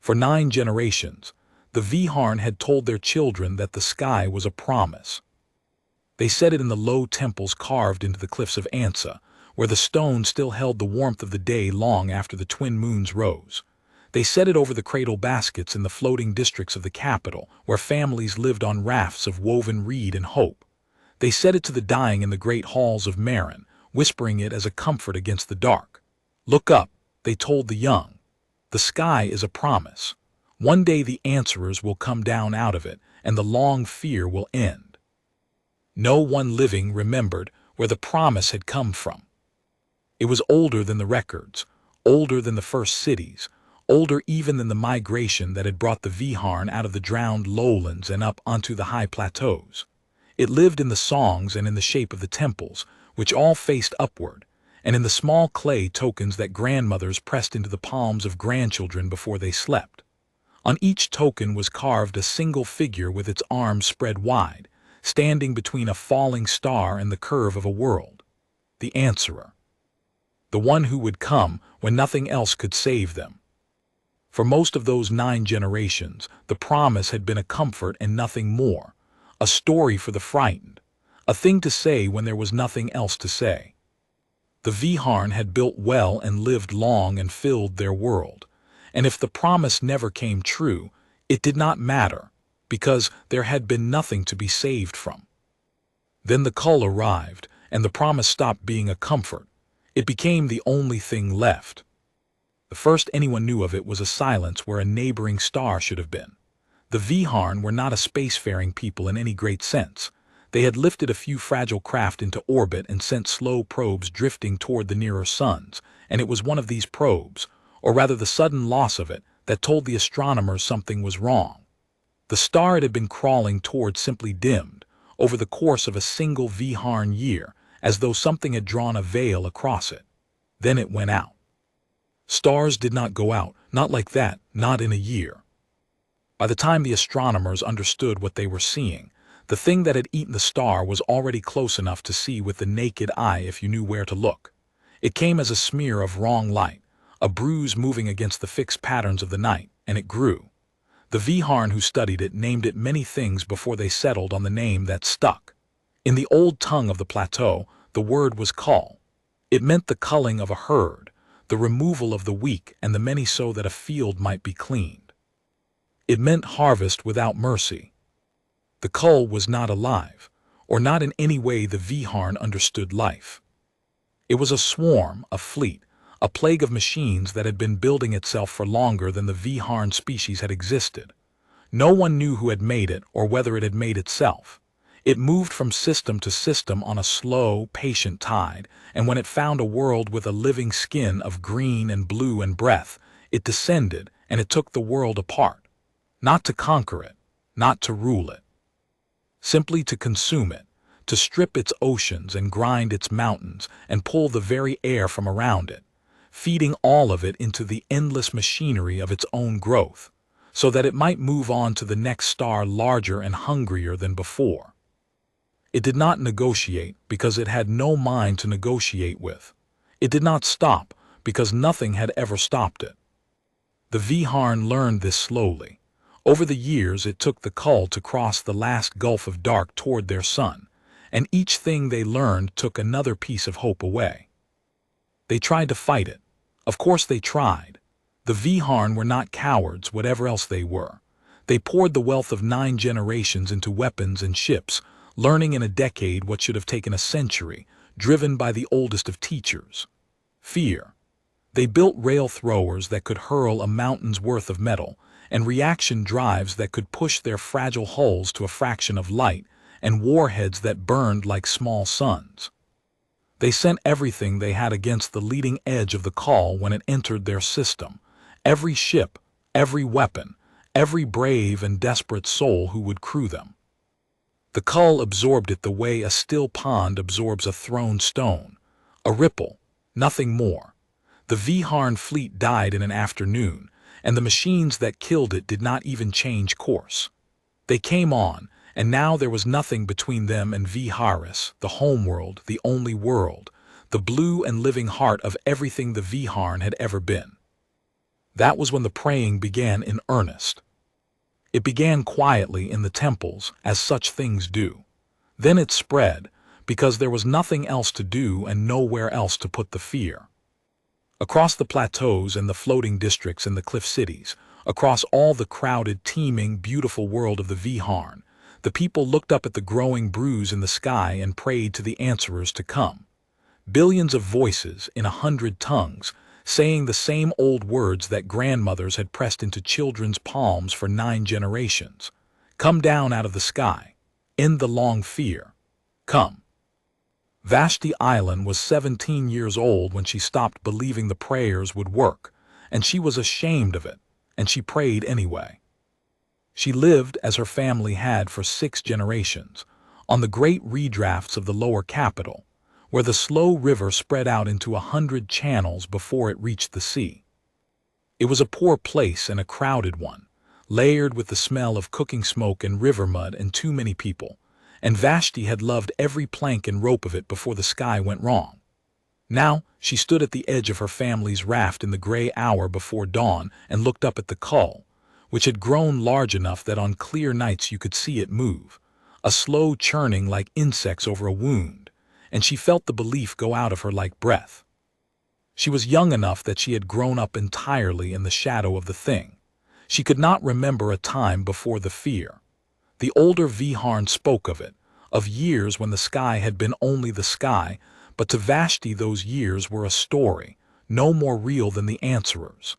For 9 generations, the Vharn had told their children that the sky was a promise. They said it in the low temples carved into the cliffs of Ansa, where the stone still held the warmth of the day long after the twin moons rose. They said it over the cradle baskets in the floating districts of the capital, where families lived on rafts of woven reed and hope. They said it to the dying in the great halls of Marin, whispering it as a comfort against the dark. Look up, they told the young. The sky is a promise. One day the answerers will come down out of it, and the long fear will end. No one living remembered where the promise had come from. It was older than the records, older than the first cities, older even than the migration that had brought the Vharn out of the drowned lowlands and up onto the high plateaus. It lived in the songs and in the shape of the temples, which all faced upward, and in the small clay tokens that grandmothers pressed into the palms of grandchildren before they slept. On each token was carved a single figure with its arms spread wide, standing between a falling star and the curve of a world. The answerer. The one who would come when nothing else could save them. For most of those 9 generations, the promise had been a comfort and nothing more, a story for the frightened, a thing to say when there was nothing else to say. The Vharn had built well and lived long and filled their world, and if the promise never came true, it did not matter, because there had been nothing to be saved from. Then the Cull arrived, and the promise stopped being a comfort. It became the only thing left. The first anyone knew of it was a silence where a neighboring star should have been. The Vharn were not a spacefaring people in any great sense. They had lifted a few fragile craft into orbit and sent slow probes drifting toward the nearer suns, and it was one of these probes, or rather the sudden loss of it, that told the astronomers something was wrong. The star it had been crawling toward simply dimmed, over the course of a single Vharn year, as though something had drawn a veil across it. Then it went out. Stars did not go out, not like that, not in a year. By the time the astronomers understood what they were seeing, the thing that had eaten the star was already close enough to see with the naked eye if you knew where to look. It came as a smear of wrong light, a bruise moving against the fixed patterns of the night, and it grew. The Vharn who studied it named it many things before they settled on the name that stuck. In the old tongue of the plateau, the word was Cull. It meant the culling of a herd, the removal of the weak and the many so that a field might be cleaned. It meant harvest without mercy. The Cull was not alive, or not in any way the Vharn understood life. It was a swarm, a fleet, a plague of machines that had been building itself for longer than the Vharn species had existed. No one knew who had made it or whether it had made itself. It moved from system to system on a slow, patient tide, and when it found a world with a living skin of green and blue and breath, it descended and it took the world apart. Not to conquer it, not to rule it. Simply to consume it, to strip its oceans and grind its mountains and pull the very air from around it, feeding all of it into the endless machinery of its own growth, so that it might move on to the next star larger and hungrier than before. It did not negotiate because it had no mind to negotiate with. It did not stop because nothing had ever stopped it. The Vharn learned this slowly. Over the years it took the Cull to cross the last gulf of dark toward their sun, and each thing they learned took another piece of hope away. They tried to fight it. Of course they tried. The Vharn were not cowards, whatever else they were. They poured the wealth of 9 generations into weapons and ships, learning in a decade what should have taken a century, driven by the oldest of teachers. Fear. They built rail throwers that could hurl a mountain's worth of metal, and reaction drives that could push their fragile hulls to a fraction of light, and warheads that burned like small suns. They sent everything they had against the leading edge of the Cull when it entered their system, every ship, every weapon, every brave and desperate soul who would crew them. The Cull absorbed it the way a still pond absorbs a thrown stone, a ripple, nothing more. The Vharn fleet died in an afternoon, and the machines that killed it did not even change course. They came on, and now there was nothing between them and Vharis, the homeworld, the only world, the blue and living heart of everything the Vharn had ever been. That was when the praying began in earnest. It began quietly in the temples, as such things do. Then it spread, because there was nothing else to do and nowhere else to put the fear. Across the plateaus and the floating districts and the cliff cities, across all the crowded, teeming, beautiful world of the Vharn, the people looked up at the growing bruise in the sky and prayed to the answerers to come. Billions of voices, in 100 tongues, saying the same old words that grandmothers had pressed into children's palms for 9 generations. Come down out of the sky. End the long fear. Come. Vashti Island was 17 years old when she stopped believing the prayers would work, and she was ashamed of it, and she prayed anyway. She lived, as her family had for 6 generations, on the great redrafts of the lower capital, where the slow river spread out into 100 channels before it reached the sea. It was a poor place and a crowded one, layered with the smell of cooking smoke and river mud and too many people, and Vashti had loved every plank and rope of it before the sky went wrong. Now she stood at the edge of her family's raft in the gray hour before dawn and looked up at the Cull, which had grown large enough that on clear nights you could see it move, a slow churning like insects over a wound, and she felt the belief go out of her like breath. She was young enough that she had grown up entirely in the shadow of the thing. She could not remember a time before the fear. The older Vharn spoke of it, of years when the sky had been only the sky, but to Vashti those years were a story, no more real than the answerers.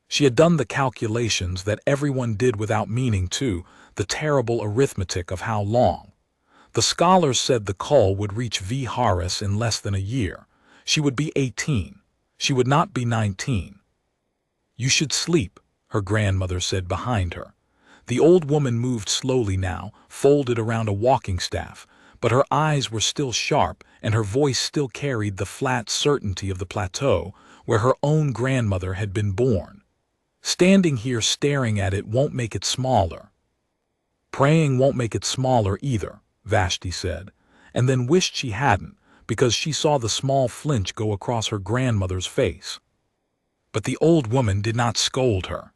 She had done the calculations that everyone did without meaning to, the terrible arithmetic of how long. The scholars said the Cull would reach Vharn in less than a year. She would be 18. She would not be 19. You should sleep, her grandmother said behind her. The old woman moved slowly now, folded around a walking staff, but her eyes were still sharp and her voice still carried the flat certainty of the plateau where her own grandmother had been born. Standing here staring at it won't make it smaller. Praying won't make it smaller either, Vashti said, and then wished she hadn't, because she saw the small flinch go across her grandmother's face. But the old woman did not scold her.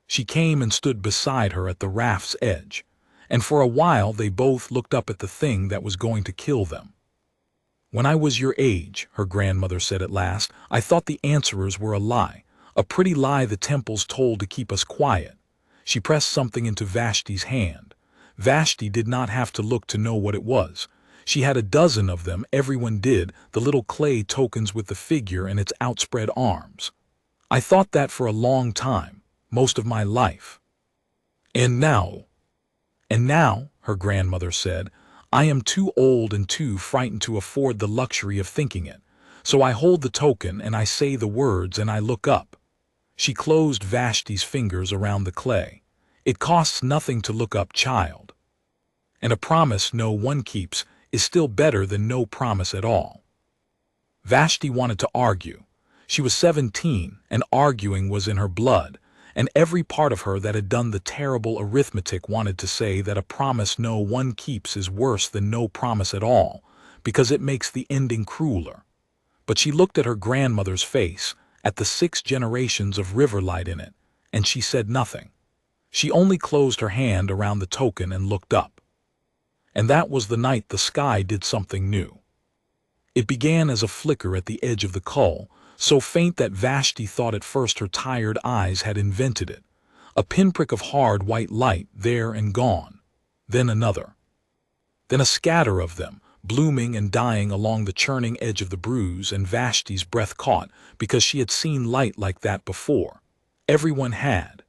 She came and stood beside her at the raft's edge, and for a while they both looked up at the thing that was going to kill them. When I was your age, her grandmother said at last, I thought the answerers were a lie, a pretty lie the temples told to keep us quiet. She pressed something into Vashti's hand. Vashti did not have to look to know what it was. She had a dozen of them, everyone did, the little clay tokens with the figure and its outspread arms. I thought that for a long time, most of my life. And now, her grandmother said, I am too old and too frightened to afford the luxury of thinking it, so I hold the token and I say the words and I look up. She closed Vashti's fingers around the clay. It costs nothing to look up, child. And a promise no one keeps is still better than no promise at all. Vashti wanted to argue. She was 17, and arguing was in her blood, and every part of her that had done the terrible arithmetic wanted to say that a promise no one keeps is worse than no promise at all, because it makes the ending crueler. But she looked at her grandmother's face, at the 6 generations of river light in it, and she said nothing. She only closed her hand around the token and looked up. And that was the night the sky did something new. It began as a flicker at the edge of the Cull, so faint that Vashti thought at first her tired eyes had invented it. A pinprick of hard white light there and gone. Then another. Then a scatter of them, blooming and dying along the churning edge of the bruise, and Vashti's breath caught because she had seen light like that before. Everyone had.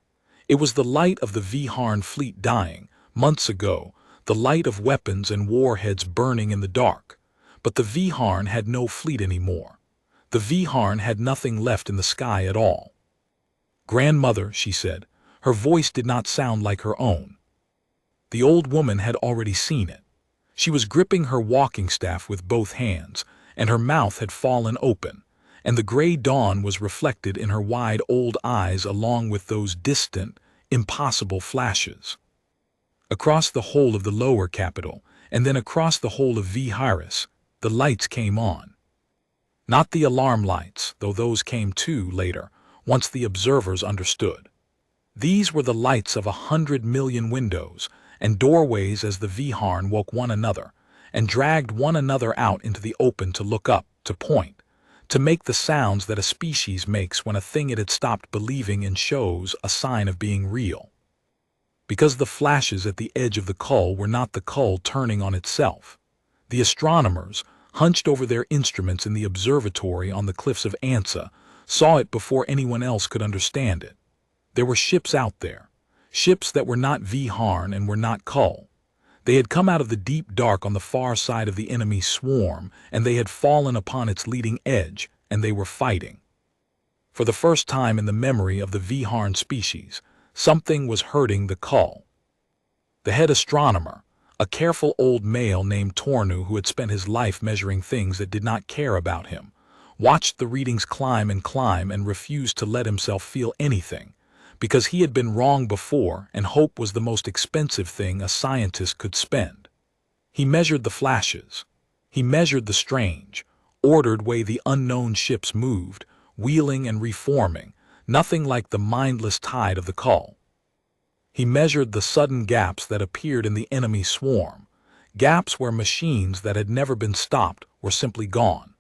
It was the light of the Vharn fleet dying, months ago, the light of weapons and warheads burning in the dark. But the Vharn had no fleet anymore. The Vharn had nothing left in the sky at all. Grandmother, she said. Her voice did not sound like her own. The old woman had already seen it. She was gripping her walking staff with both hands, and her mouth had fallen open, and the gray dawn was reflected in her wide old eyes along with those distant, impossible flashes. Across the whole of the lower capital, and then across the whole of Vharn, the lights came on. Not the alarm lights, though those came too later, once the observers understood. These were the lights of 100 million windows and doorways as the Vharn woke one another and dragged one another out into the open to look up, to point, to make the sounds that a species makes when a thing it had stopped believing in shows a sign of being real. Because the flashes at the edge of the Cull were not the Cull turning on itself. The astronomers, hunched over their instruments in the observatory on the cliffs of Ansa, saw it before anyone else could understand it. There were ships out there, ships that were not Vharn and were not Cull. They had come out of the deep dark on the far side of the enemy swarm, and they had fallen upon its leading edge, and they were fighting. For the first time in the memory of the Vharn species, something was hurting the Cull. The head astronomer, a careful old male named Tornu who had spent his life measuring things that did not care about him, watched the readings climb and refused to let himself feel anything, because he had been wrong before and hope was the most expensive thing a scientist could spend. He measured the flashes. He measured the strange, ordered way the unknown ships moved, wheeling and reforming, nothing like the mindless tide of the Cull. He measured the sudden gaps that appeared in the enemy swarm, gaps where machines that had never been stopped were simply gone.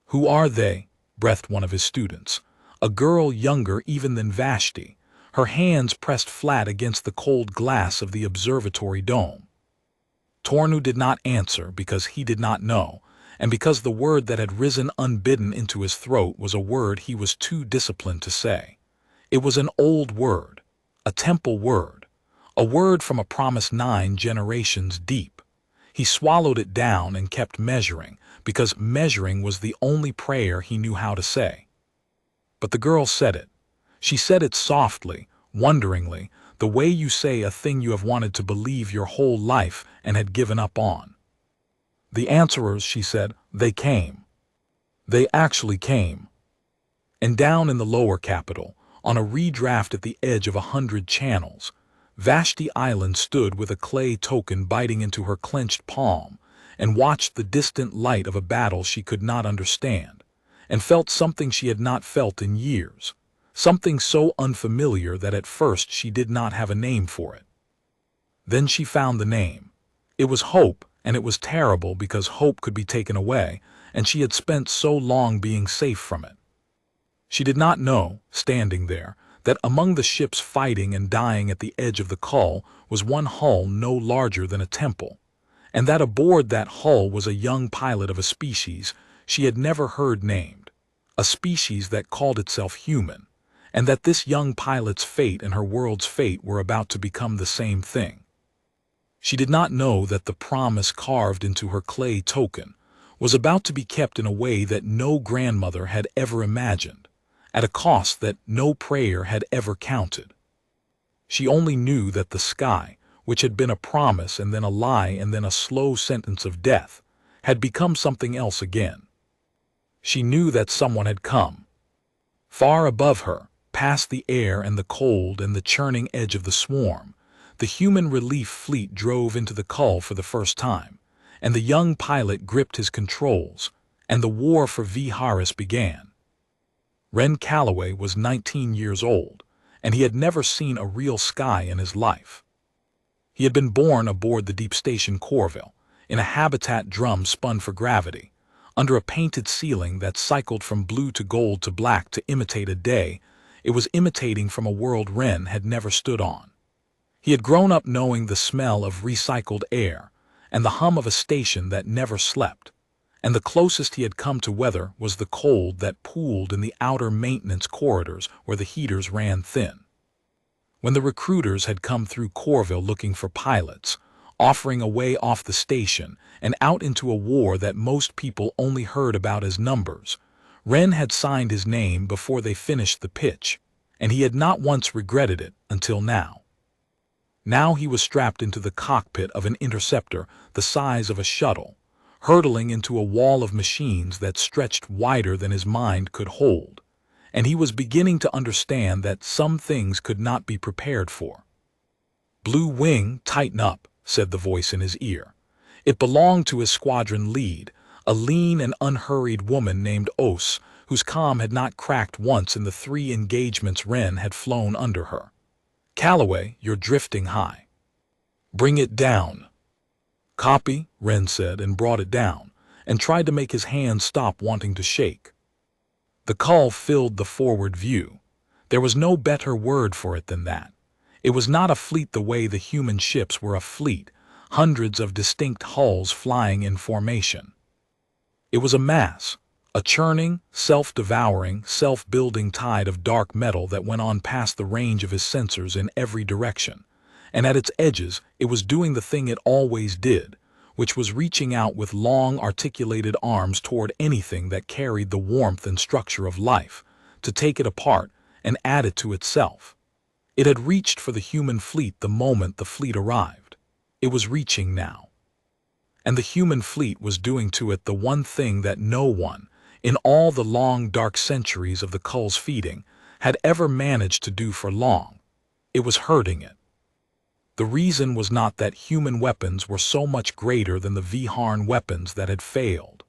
"Who are they?" breathed one of his students, a girl younger even than Vashti, her hands pressed flat against the cold glass of the observatory dome. Tornu did not answer because he did not know, and because the word that had risen unbidden into his throat was a word he was too disciplined to say. It was an old word, a temple word, a word from a promise 9 generations deep. He swallowed it down and kept measuring, because measuring was the only prayer he knew how to say. But the girl said it. She said it softly, wonderingly, the way you say a thing you have wanted to believe your whole life and had given up on. "The answerers," she said, "they came. They actually came." And down in the lower capital, on a redraft at the edge of 100 channels, Vashti Island stood with a clay token biting into her clenched palm, and watched the distant light of a battle she could not understand, and felt something she had not felt in years, something so unfamiliar that at first she did not have a name for it. Then she found the name. It was hope, and it was terrible because hope could be taken away, and she had spent so long being safe from it. She did not know, standing there, that among the ships fighting and dying at the edge of the Cull was one hull no larger than a temple, and that aboard that hull was a young pilot of a species she had never heard named, a species that called itself human, and that this young pilot's fate and her world's fate were about to become the same thing. She did not know that the promise carved into her clay token was about to be kept in a way that no grandmother had ever imagined, at a cost that no prayer had ever counted. She only knew that the sky, which had been a promise and then a lie and then a slow sentence of death, had become something else again. She knew that someone had come. Far above her, past the air and the cold and the churning edge of the swarm, the human relief fleet drove into the Cull for the first time, and the young pilot gripped his controls, and the war for Vharn began. Ren Calloway was 19 years old, and he had never seen a real sky in his life. He had been born aboard the deep station Corville, in a habitat drum spun for gravity, under a painted ceiling that cycled from blue to gold to black to imitate a day it was imitating from a world Ren had never stood on. He had grown up knowing the smell of recycled air and the hum of a station that never slept, and the closest he had come to weather was the cold that pooled in the outer maintenance corridors where the heaters ran thin. When the recruiters had come through Corville looking for pilots, offering a way off the station and out into a war that most people only heard about as numbers, Ren had signed his name before they finished the pitch, and he had not once regretted it until now. Now he was strapped into the cockpit of an interceptor the size of a shuttle, hurtling into a wall of machines that stretched wider than his mind could hold, and he was beginning to understand that some things could not be prepared for. "Blue Wing, tighten up," said the voice in his ear. It belonged to his squadron lead, a lean and unhurried woman named Os, whose comm had not cracked once in the 3 engagements Ren had flown under her. "Calloway, you're drifting high. Bring it down." "Copy," Ren said, and brought it down, and tried to make his hands stop wanting to shake. The Cull filled the forward view. There was no better word for it than that. It was not a fleet the way the human ships were a fleet, hundreds of distinct hulls flying in formation. It was a mass, a churning, self-devouring, self-building tide of dark metal that went on past the range of his sensors in every direction. And at its edges, it was doing the thing it always did, which was reaching out with long, articulated arms toward anything that carried the warmth and structure of life, to take it apart and add it to itself. It had reached for the human fleet the moment the fleet arrived. It was reaching now. And the human fleet was doing to it the one thing that no one, in all the long dark centuries of the Cull's feeding, had ever managed to do for long. It was hurting it. The reason was not that human weapons were so much greater than the Vharn weapons that had failed.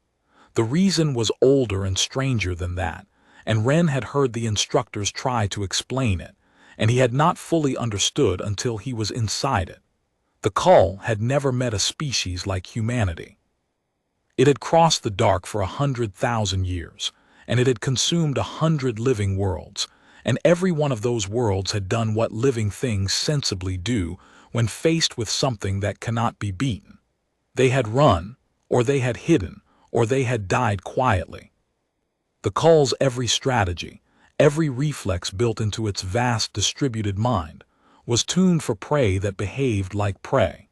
The reason was older and stranger than that, and Ren had heard the instructors try to explain it, and he had not fully understood until he was inside it. The Cull had never met a species like humanity. It had crossed the dark for 100,000 years, and it had consumed 100 living worlds, and every one of those worlds had done what living things sensibly do when faced with something that cannot be beaten. They had run, or they had hidden, or they had died quietly. The Cull's every strategy, every reflex built into its vast distributed mind, was tuned for prey that behaved like prey.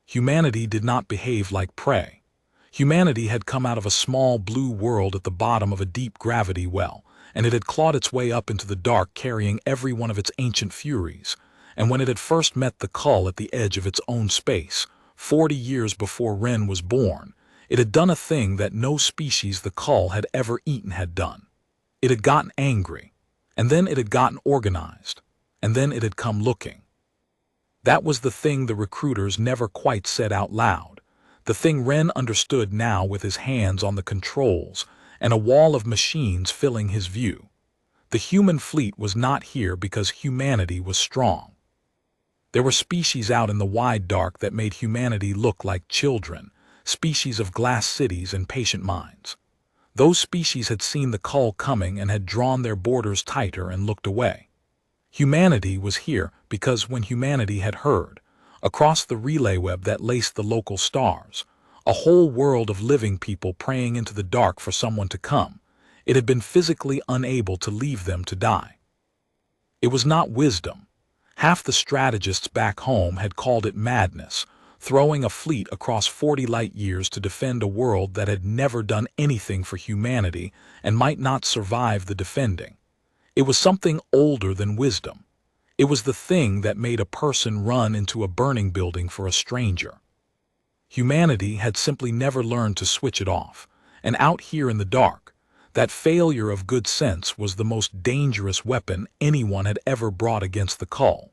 Humanity did not behave like prey. Humanity had come out of a small blue world at the bottom of a deep gravity well, and it had clawed its way up into the dark carrying every one of its ancient furies, and when it had first met the Cull at the edge of its own space, 40 years before Ren was born, it had done a thing that no species the Cull had ever eaten had done. It had gotten angry, and then it had gotten organized, and then it had come looking. That was the thing the recruiters never quite said out loud, the thing Ren understood now with his hands on the controls and a wall of machines filling his view. The human fleet was not here because humanity was strong. There were species out in the wide dark that made humanity look like children, species of glass cities and patient minds. Those species had seen the Cull coming and had drawn their borders tighter and looked away. Humanity was here because when humanity had heard, across the relay web that laced the local stars, a whole world of living people praying into the dark for someone to come, it had been physically unable to leave them to die. It was not wisdom. Half the strategists back home had called it madness, throwing a fleet across 40 light years to defend a world that had never done anything for humanity and might not survive the defending. It was something older than wisdom. It was the thing that made a person run into a burning building for a stranger. Humanity had simply never learned to switch it off, and out here in the dark, that failure of good sense was the most dangerous weapon anyone had ever brought against the Cull.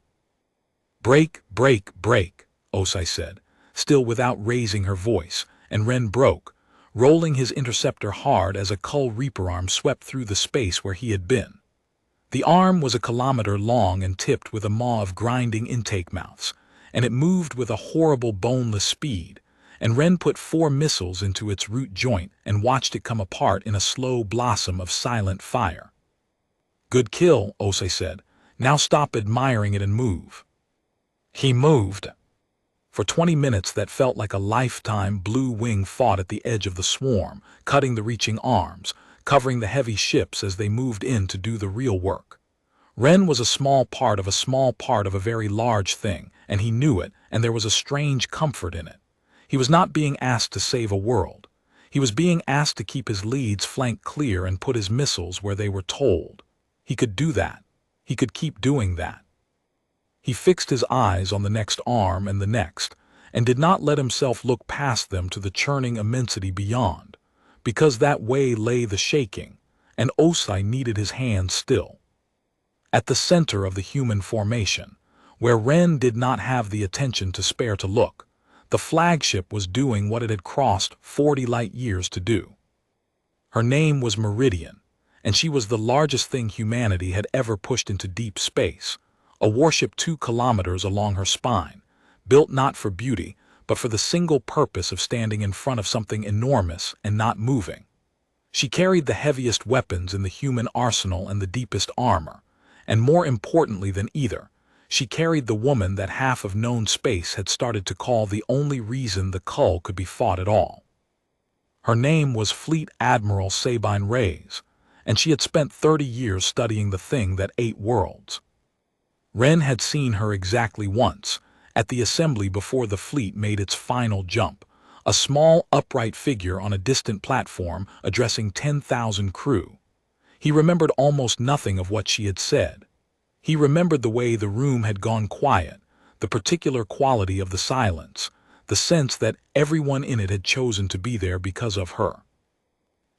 "Break, break, break," Osai said, still without raising her voice, and Ren broke, rolling his interceptor hard as a Cull Reaper arm swept through the space where he had been. The arm was a kilometer long and tipped with a maw of grinding intake mouths, and it moved with a horrible boneless speed, and Ren put 4 missiles into its root joint and watched it come apart in a slow blossom of silent fire. "Good kill," Osai said. "Now stop admiring it and move." He moved. For 20 minutes that felt like a lifetime, Blue Wing fought at the edge of the swarm, cutting the reaching arms, covering the heavy ships as they moved in to do the real work. Ren was a small part of a very large thing, and he knew it, and there was a strange comfort in it. He was not being asked to save a world. He was being asked to keep his lead's flank clear and put his missiles where they were told. He could do that. He could keep doing that. He fixed his eyes on the next arm and the next, and did not let himself look past them to the churning immensity beyond, because that way lay the shaking, and Osai needed his hands still. At the center of the human formation, where Ren did not have the attention to spare to look, the flagship was doing what it had crossed 40 light years to do. Her name was Meridian, and she was the largest thing humanity had ever pushed into deep space, a warship 2 kilometers along her spine, built not for beauty, but for the single purpose of standing in front of something enormous and not moving. She carried the heaviest weapons in the human arsenal and the deepest armor, and more importantly than either, she carried the woman that half of known space had started to call the only reason the Cull could be fought at all. Her name was Fleet Admiral Sabine Reyes, and she had spent 30 years studying the thing that ate worlds. Ren had seen her exactly once, at the assembly before the fleet made its final jump, a small, upright figure on a distant platform addressing 10,000 crew. He remembered almost nothing of what she had said. He remembered the way the room had gone quiet, the particular quality of the silence, the sense that everyone in it had chosen to be there because of her.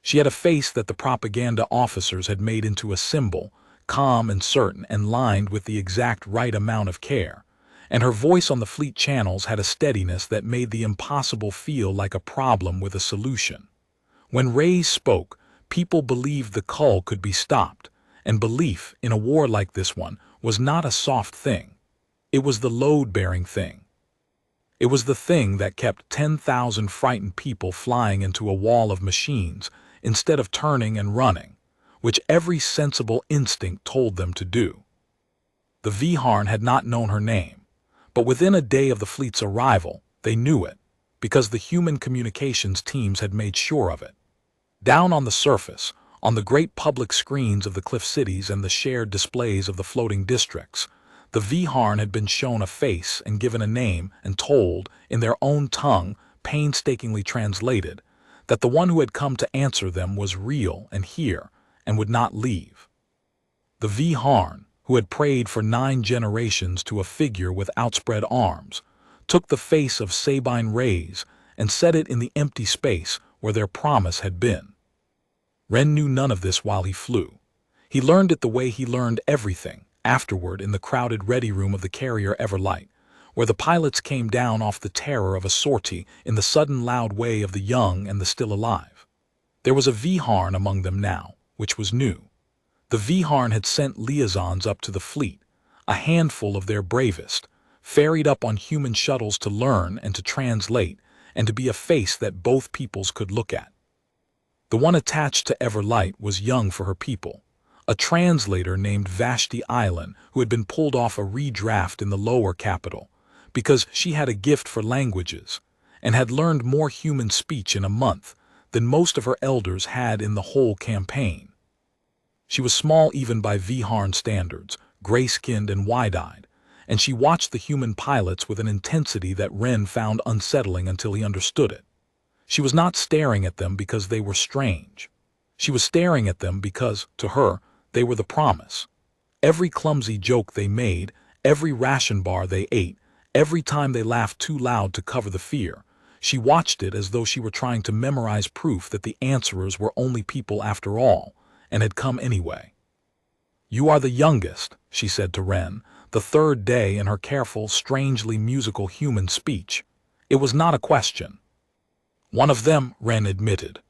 She had a face that the propaganda officers had made into a symbol, calm and certain and lined with the exact right amount of care, and her voice on the fleet channels had a steadiness that made the impossible feel like a problem with a solution. When Reyes spoke, people believed the Cull could be stopped, and belief in a war like this one was not a soft thing. It was the load-bearing thing. It was the thing that kept 10,000 frightened people flying into a wall of machines instead of turning and running, which every sensible instinct told them to do. The Vharn had not known her name, but within a day of the fleet's arrival, they knew it, because the human communications teams had made sure of it. Down on the surface, on the great public screens of the cliff cities and the shared displays of the floating districts, the Vharn had been shown a face and given a name and told, in their own tongue, painstakingly translated, that the one who had come to answer them was real and here, and would not leave. The Vharn, who had prayed for 9 generations to a figure with outspread arms, took the face of Sabine Reyes and set it in the empty space where their promise had been. Ren knew none of this while he flew. He learned it the way he learned everything, afterward in the crowded ready room of the carrier Everlight, where the pilots came down off the terror of a sortie in the sudden loud way of the young and the still alive. There was a Vharn among them now, which was new. The Vharn had sent liaisons up to the fleet, a handful of their bravest, ferried up on human shuttles to learn and to translate, and to be a face that both peoples could look at. The one attached to Everlight was young for her people, a translator named Vashti Island who had been pulled off a redraft in the lower capital, because she had a gift for languages, and had learned more human speech in a month than most of her elders had in the whole campaign. She was small even by Vharn standards, gray-skinned and wide-eyed, and she watched the human pilots with an intensity that Ren found unsettling until he understood it. She was not staring at them because they were strange. She was staring at them because, to her, they were the promise. Every clumsy joke they made, every ration bar they ate, every time they laughed too loud to cover the fear, she watched it as though she were trying to memorize proof that the answerers were only people after all, and had come anyway. "You are the youngest," she said to Ren, the third day in her careful, strangely musical human speech. It was not a question. "One of them," Ren admitted.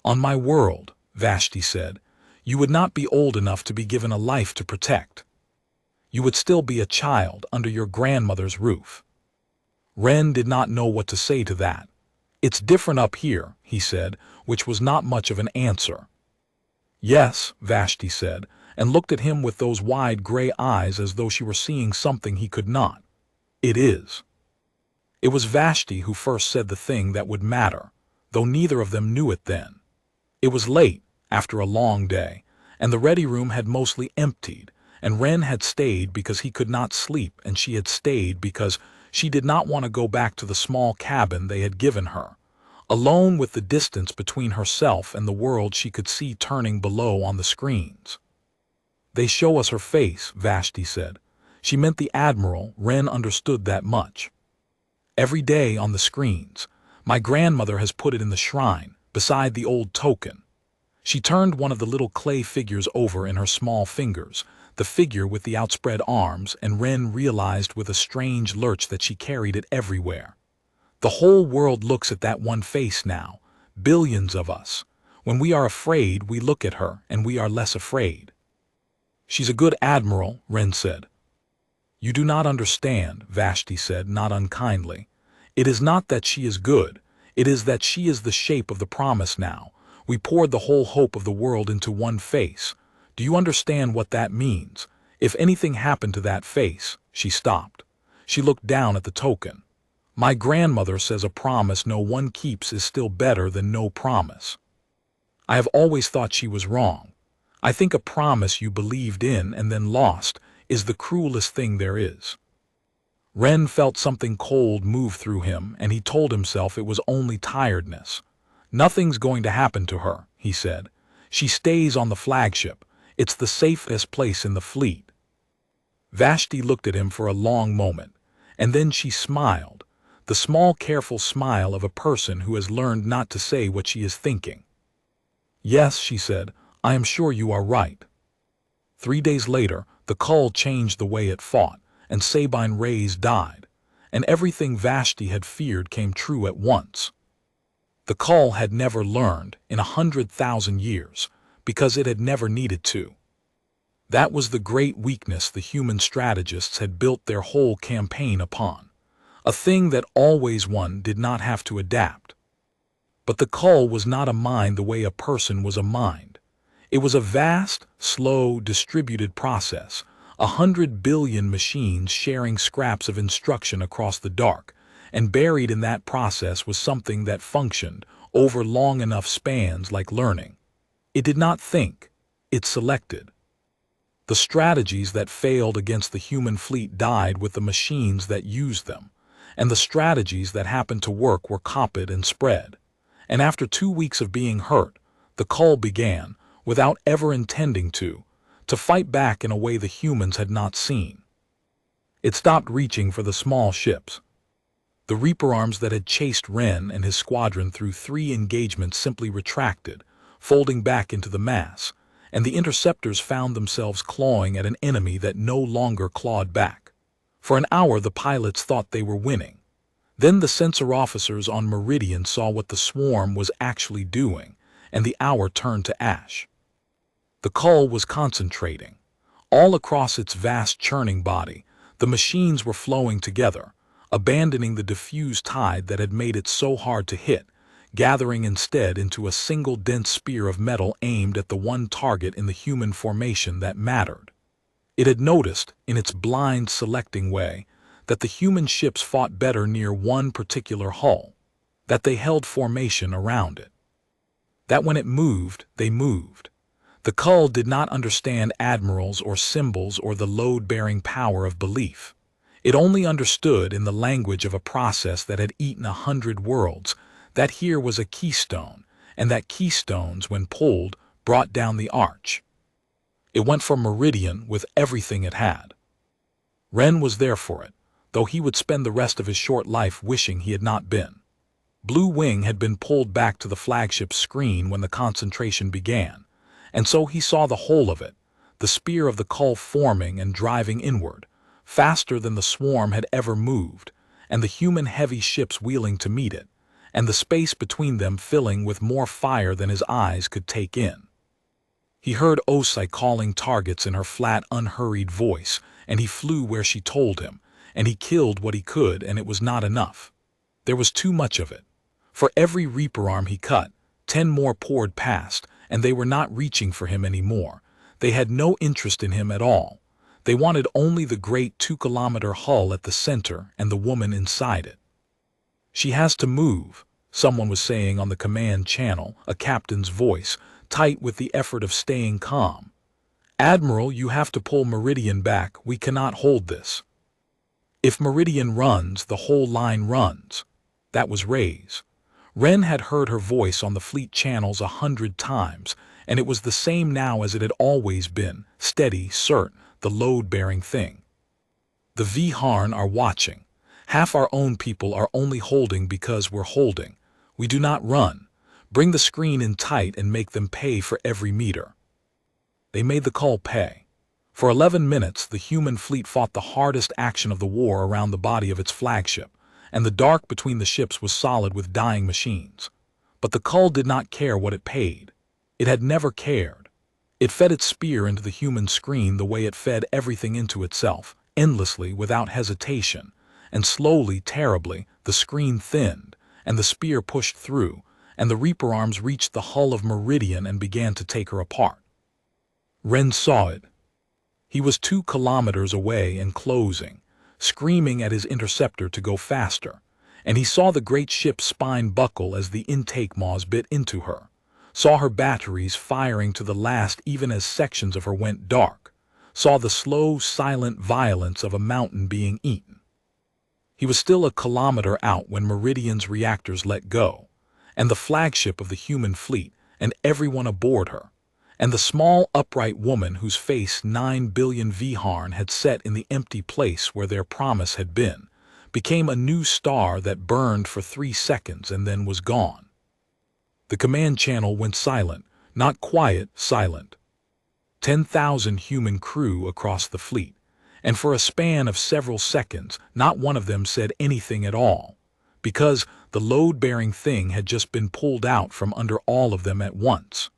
"On my world," Vashti said, "you would not be old enough to be given a life to protect. You would still be a child under your grandmother's roof." Ren did not know what to say to that. "It's different up here," he said, which was not much of an answer. "Yes," Vashti said, and looked at him with those wide gray eyes as though she were seeing something he could not. "It is." It was Vashti who first said the thing that would matter, though neither of them knew it then. It was late, after a long day, and the ready room had mostly emptied, and Ren had stayed because he could not sleep, and she had stayed because she did not want to go back to the small cabin they had given her, alone with the distance between herself and the world she could see turning below on the screens. "They show us her face," Vashti said. She meant the Admiral. Ren understood that much. "Every day on the screens. My grandmother has put it in the shrine, beside the old token." She turned one of the little clay figures over in her small fingers, the figure with the outspread arms, and Ren realized with a strange lurch that she carried it everywhere. The whole world looks at that one face now, billions of us. When we are afraid, we look at her, and we are less afraid. She's a good admiral, Ren said. You do not understand, Vashti said, not unkindly. It is not that she is good. It is that she is the shape of the promise now. We poured the whole hope of the world into one face. Do you understand what that means? If anything happened to that face, she stopped. She looked down at the token. My grandmother says a promise no one keeps is still better than no promise. I have always thought she was wrong. I think a promise you believed in and then lost is the cruelest thing there is. Ren felt something cold move through him, and he told himself it was only tiredness. Nothing's going to happen to her, he said. She stays on the flagship. It's the safest place in the fleet. Vashti looked at him for a long moment, and then she smiled, the small, careful smile of a person who has learned not to say what she is thinking. Yes, she said, I am sure you are right. 3 days later, the Cull changed the way it fought, and Sabine Reyes died, and everything Vashti had feared came true at once. The Cull had never learned in 100,000 years, because it had never needed to. That was the great weakness the human strategists had built their whole campaign upon, a thing that always one did not have to adapt. But the Cull was not a mind the way a person was a mind. It was a vast, slow, distributed process, 100 billion machines sharing scraps of instruction across the dark, and buried in that process was something that functioned over long enough spans like learning. It did not think, it selected. The strategies that failed against the human fleet died with the machines that used them, and the strategies that happened to work were copied and spread. And after 2 weeks of being hurt, the Cull began, without ever intending to fight back in a way the humans had not seen. It stopped reaching for the small ships. The Reaper arms that had chased Ren and his squadron through 3 engagements simply retracted, folding back into the mass, and the interceptors found themselves clawing at an enemy that no longer clawed back. For an hour the pilots thought they were winning. Then the sensor officers on Meridian saw what the swarm was actually doing, and the hour turned to ash. The Cull was concentrating. All across its vast churning body, the machines were flowing together, abandoning the diffused tide that had made it so hard to hit, gathering instead into a single dense spear of metal aimed at the one target in the human formation that mattered. It had noticed, in its blind selecting way, that the human ships fought better near one particular hull, that they held formation around it, that when it moved, they moved. The Cull did not understand admirals or symbols or the load-bearing power of belief. It only understood in the language of a process that had eaten 100 worlds, that here was a keystone, and that keystones, when pulled, brought down the arch. It went for Meridian with everything it had. Ren was there for it, though he would spend the rest of his short life wishing he had not been. Blue Wing had been pulled back to the flagship's screen when the concentration began, and so he saw the whole of it, the spear of the Cull forming and driving inward, faster than the swarm had ever moved, and the human heavy ships wheeling to meet it, and the space between them filling with more fire than his eyes could take in. He heard Osai calling targets in her flat, unhurried voice, and he flew where she told him, and he killed what he could, and it was not enough. There was too much of it. For every Reaper arm he cut, 10 more poured past, and they were not reaching for him anymore. They had no interest in him at all. They wanted only the great 2-kilometer hull at the center and the woman inside it. She has to move, someone was saying on the command channel, a captain's voice, tight with the effort of staying calm. Admiral, you have to pull Meridian back. We cannot hold this. If Meridian runs, the whole line runs. That was Reyes. Ren had heard her voice on the fleet channels 100 times, and it was the same now as it had always been, steady, cert, the load-bearing thing. The Vharn are watching. Half our own people are only holding because we're holding. We do not run. Bring the screen in tight and make them pay for every meter. They made the Cull pay. For 11 minutes, the human fleet fought the hardest action of the war around the body of its flagship, and the dark between the ships was solid with dying machines. But the Cull did not care what it paid. It had never cared. It fed its spear into the human screen the way it fed everything into itself, endlessly, without hesitation, and slowly, terribly, the screen thinned, and the spear pushed through, and the Reaper arms reached the hull of Meridian and began to take her apart. Ren saw it. He was 2 kilometers away and closing, screaming at his interceptor to go faster, and he saw the great ship's spine buckle as the intake maws bit into her, saw her batteries firing to the last even as sections of her went dark, saw the slow, silent violence of a mountain being eaten. He was still a kilometer out when Meridian's reactors let go, and the flagship of the human fleet, and everyone aboard her, and the small, upright woman whose face 9 billion Vharn had set in the empty place where their promise had been, became a new star that burned for 3 seconds and then was gone. The command channel went silent, not quiet, silent. 10,000 human crew across the fleet, and for a span of several seconds, not one of them said anything at all, because the load-bearing thing had just been pulled out from under all of them at once.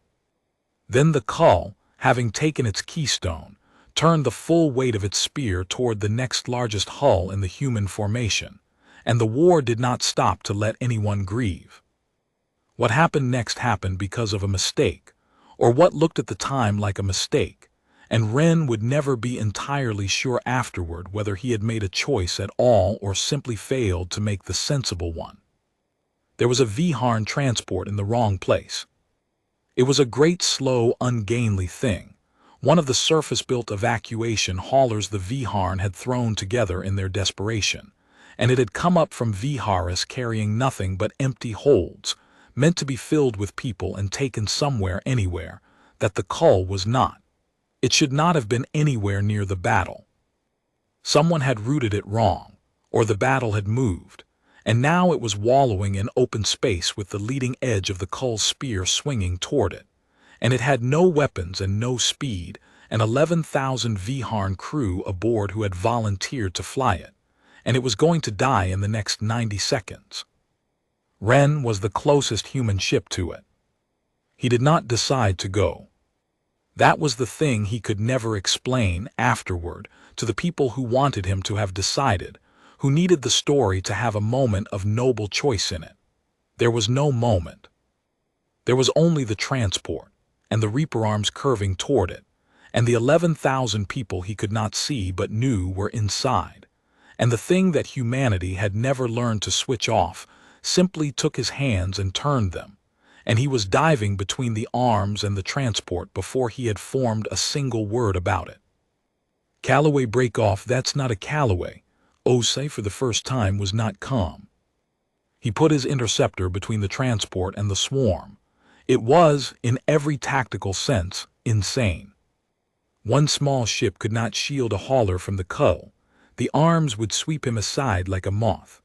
Then the Cull, having taken its keystone, turned the full weight of its spear toward the next largest hull in the human formation, and the war did not stop to let anyone grieve. What happened next happened because of a mistake, or what looked at the time like a mistake, and Ren would never be entirely sure afterward whether he had made a choice at all or simply failed to make the sensible one. There was a Vharn transport in the wrong place. It was a great, slow, ungainly thing, one of the surface-built evacuation haulers the Vharn had thrown together in their desperation, and it had come up from Vharus carrying nothing but empty holds, meant to be filled with people and taken somewhere, anywhere, that the Cull was not. It should not have been anywhere near the battle. Someone had routed it wrong, or the battle had moved, and now it was wallowing in open space with the leading edge of the Cull's spear swinging toward it, and it had no weapons and no speed, and 11,000 Vharn crew aboard who had volunteered to fly it, and it was going to die in the next 90 seconds. Ren was the closest human ship to it. He did not decide to go. That was the thing he could never explain afterward to the people who wanted him to have decided, who needed the story to have a moment of noble choice in it. There was no moment. There was only the transport, and the Reaper arms curving toward it, and the 11,000 people he could not see but knew were inside, and the thing that humanity had never learned to switch off simply took his hands and turned them, and he was diving between the arms and the transport before he had formed a single word about it. Calloway break off, that's not a Calloway. Osei for the first time was not calm. He put his interceptor between the transport and the swarm. It was, in every tactical sense, insane. One small ship could not shield a hauler from the Cull. The arms would sweep him aside like a moth.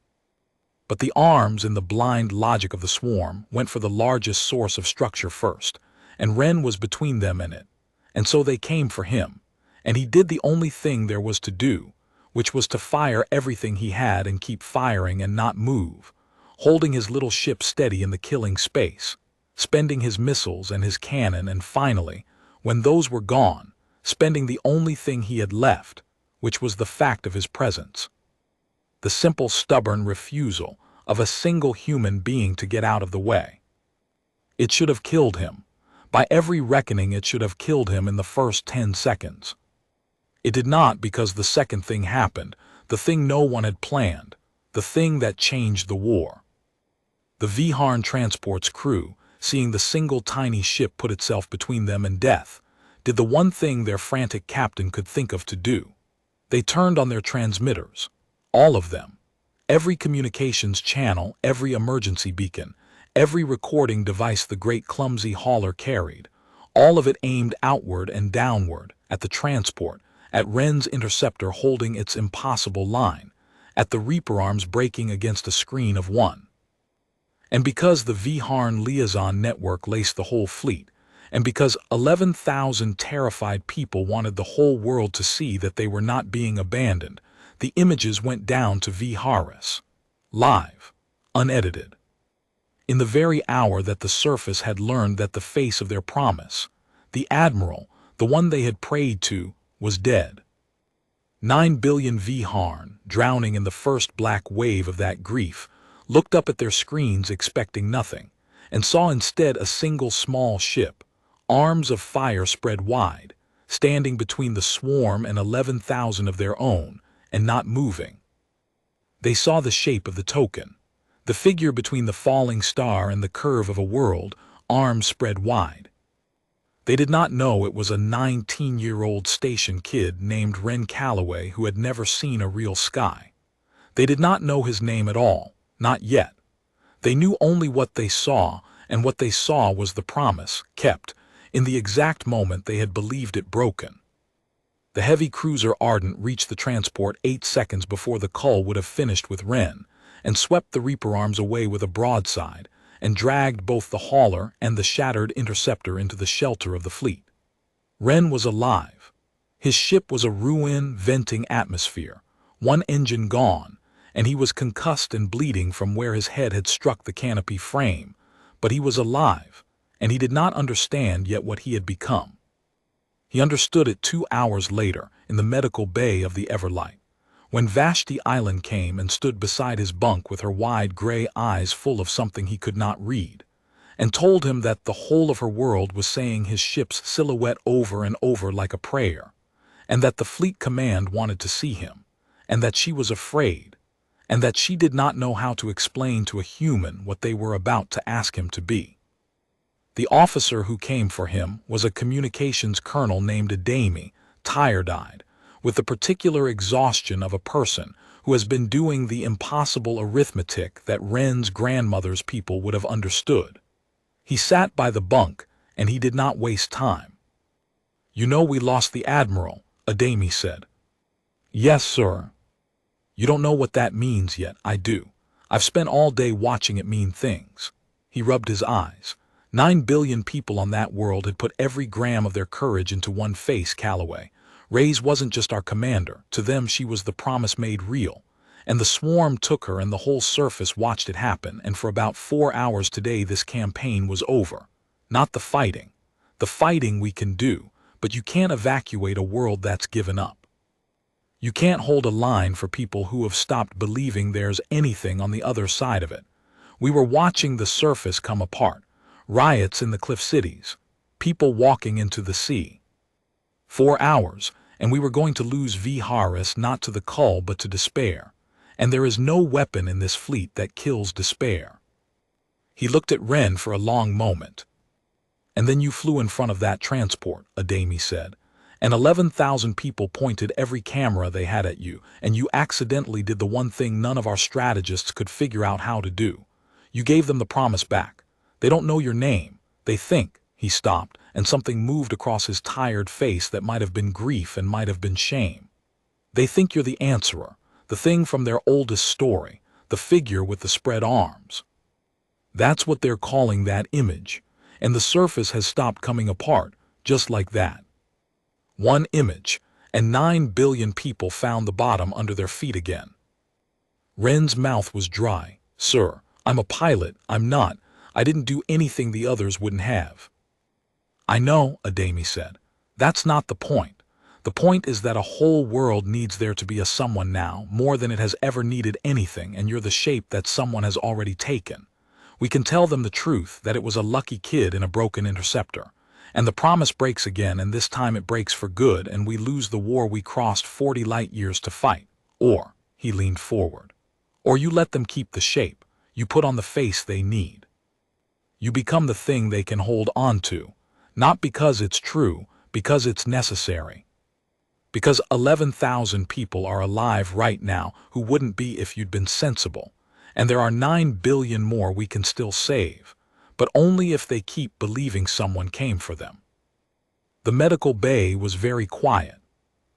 But the arms, in the blind logic of the swarm, went for the largest source of structure first, and Ren was between them and it, and so they came for him, and he did the only thing there was to do, which was to fire everything he had and keep firing and not move, holding his little ship steady in the killing space, spending his missiles and his cannon, and finally, when those were gone, spending the only thing he had left, which was the fact of his presence. The simple, stubborn refusal of a single human being to get out of the way. It should have killed him. By every reckoning, it should have killed him in the first 10 seconds. It did not, because the second thing happened, the thing no one had planned, the thing that changed the war. The Vharn transport's crew, seeing the single tiny ship put itself between them and death, did the one thing their frantic captain could think of to do. They turned on their transmitters, all of them, every communications channel, every emergency beacon, every recording device the great clumsy hauler carried, all of it aimed outward and downward, at the transport, at Ren's interceptor holding its impossible line, at the Reaper arms breaking against a screen of one. And because the Vharn liaison network laced the whole fleet, and because 11,000 terrified people wanted the whole world to see that they were not being abandoned, the images went down to Vharus, live, unedited. In the very hour that the surface had learned that the face of their promise, the admiral, the one they had prayed to, was dead. 9 billion Vharn, drowning in the first black wave of that grief, looked up at their screens expecting nothing, and saw instead a single small ship, arms of fire spread wide, standing between the swarm and 11,000 of their own, and not moving. They saw the shape of the token, the figure between the falling star and the curve of a world, arms spread wide. They did not know it was a 19-year-old station kid named Ren Calloway who had never seen a real sky. They did not know his name at all, not yet. They knew only what they saw, and what they saw was the promise, kept, in the exact moment they had believed it broken. The heavy cruiser Ardent reached the transport 8 seconds before the Cull would have finished with Ren, and swept the Reaper arms away with a broadside, and dragged both the hauler and the shattered interceptor into the shelter of the fleet. Ren was alive. His ship was a ruin venting atmosphere, one engine gone, and he was concussed and bleeding from where his head had struck the canopy frame, but he was alive, and he did not understand yet what he had become. He understood it 2 hours later in the medical bay of the Everlight, when Vashti Island came and stood beside his bunk with her wide gray eyes full of something he could not read, and told him that the whole of her world was saying his ship's silhouette over and over like a prayer, and that the fleet command wanted to see him, and that she was afraid, and that she did not know how to explain to a human what they were about to ask him to be. The officer who came for him was a communications colonel named Adami, tired-eyed, with the particular exhaustion of a person who has been doing the impossible arithmetic that Ren's grandmother's people would have understood. He sat by the bunk, and he did not waste time. "You know we lost the admiral," Adami said. "Yes, sir." "You don't know what that means yet. I do. I've spent all day watching it mean things." He rubbed his eyes. 9 billion people on that world had put every gram of their courage into one face, Calloway. Reyes wasn't just our commander. To them she was the promise made real. And the swarm took her and the whole surface watched it happen, and for about 4 hours today this campaign was over. Not the fighting. The fighting we can do, but you can't evacuate a world that's given up. You can't hold a line for people who have stopped believing there's anything on the other side of it. We were watching the surface come apart. Riots in the cliff cities. People walking into the sea. 4 hours, and we were going to lose Vharn not to the Cull but to despair. And there is no weapon in this fleet that kills despair. He looked at Ren for a long moment. "And then you flew in front of that transport," Adami said, "and 11,000 people pointed every camera they had at you, and you accidentally did the one thing none of our strategists could figure out how to do. You gave them the promise back. They don't know your name. They think," he stopped, and something moved across his tired face that might have been grief and might have been shame. "They think you're the answerer, the thing from their oldest story, the figure with the spread arms. That's what they're calling that image, and the surface has stopped coming apart, just like that. One image, and 9 billion people found the bottom under their feet again." Ren's mouth was dry. "Sir, I'm a pilot, I didn't do anything the others wouldn't have." "I know," Adami said. "That's not the point. The point is that a whole world needs there to be a someone now, more than it has ever needed anything, and you're the shape that someone has already taken. We can tell them the truth, that it was a lucky kid in a broken interceptor. And the promise breaks again, and this time it breaks for good, and we lose the war we crossed 40 light years to fight. Or," he leaned forward, "or you let them keep the shape. You put on the face they need. You become the thing they can hold on to, not because it's true, because it's necessary. Because 11,000 people are alive right now who wouldn't be if you'd been sensible, and there are 9 billion more we can still save, but only if they keep believing someone came for them." The medical bay was very quiet.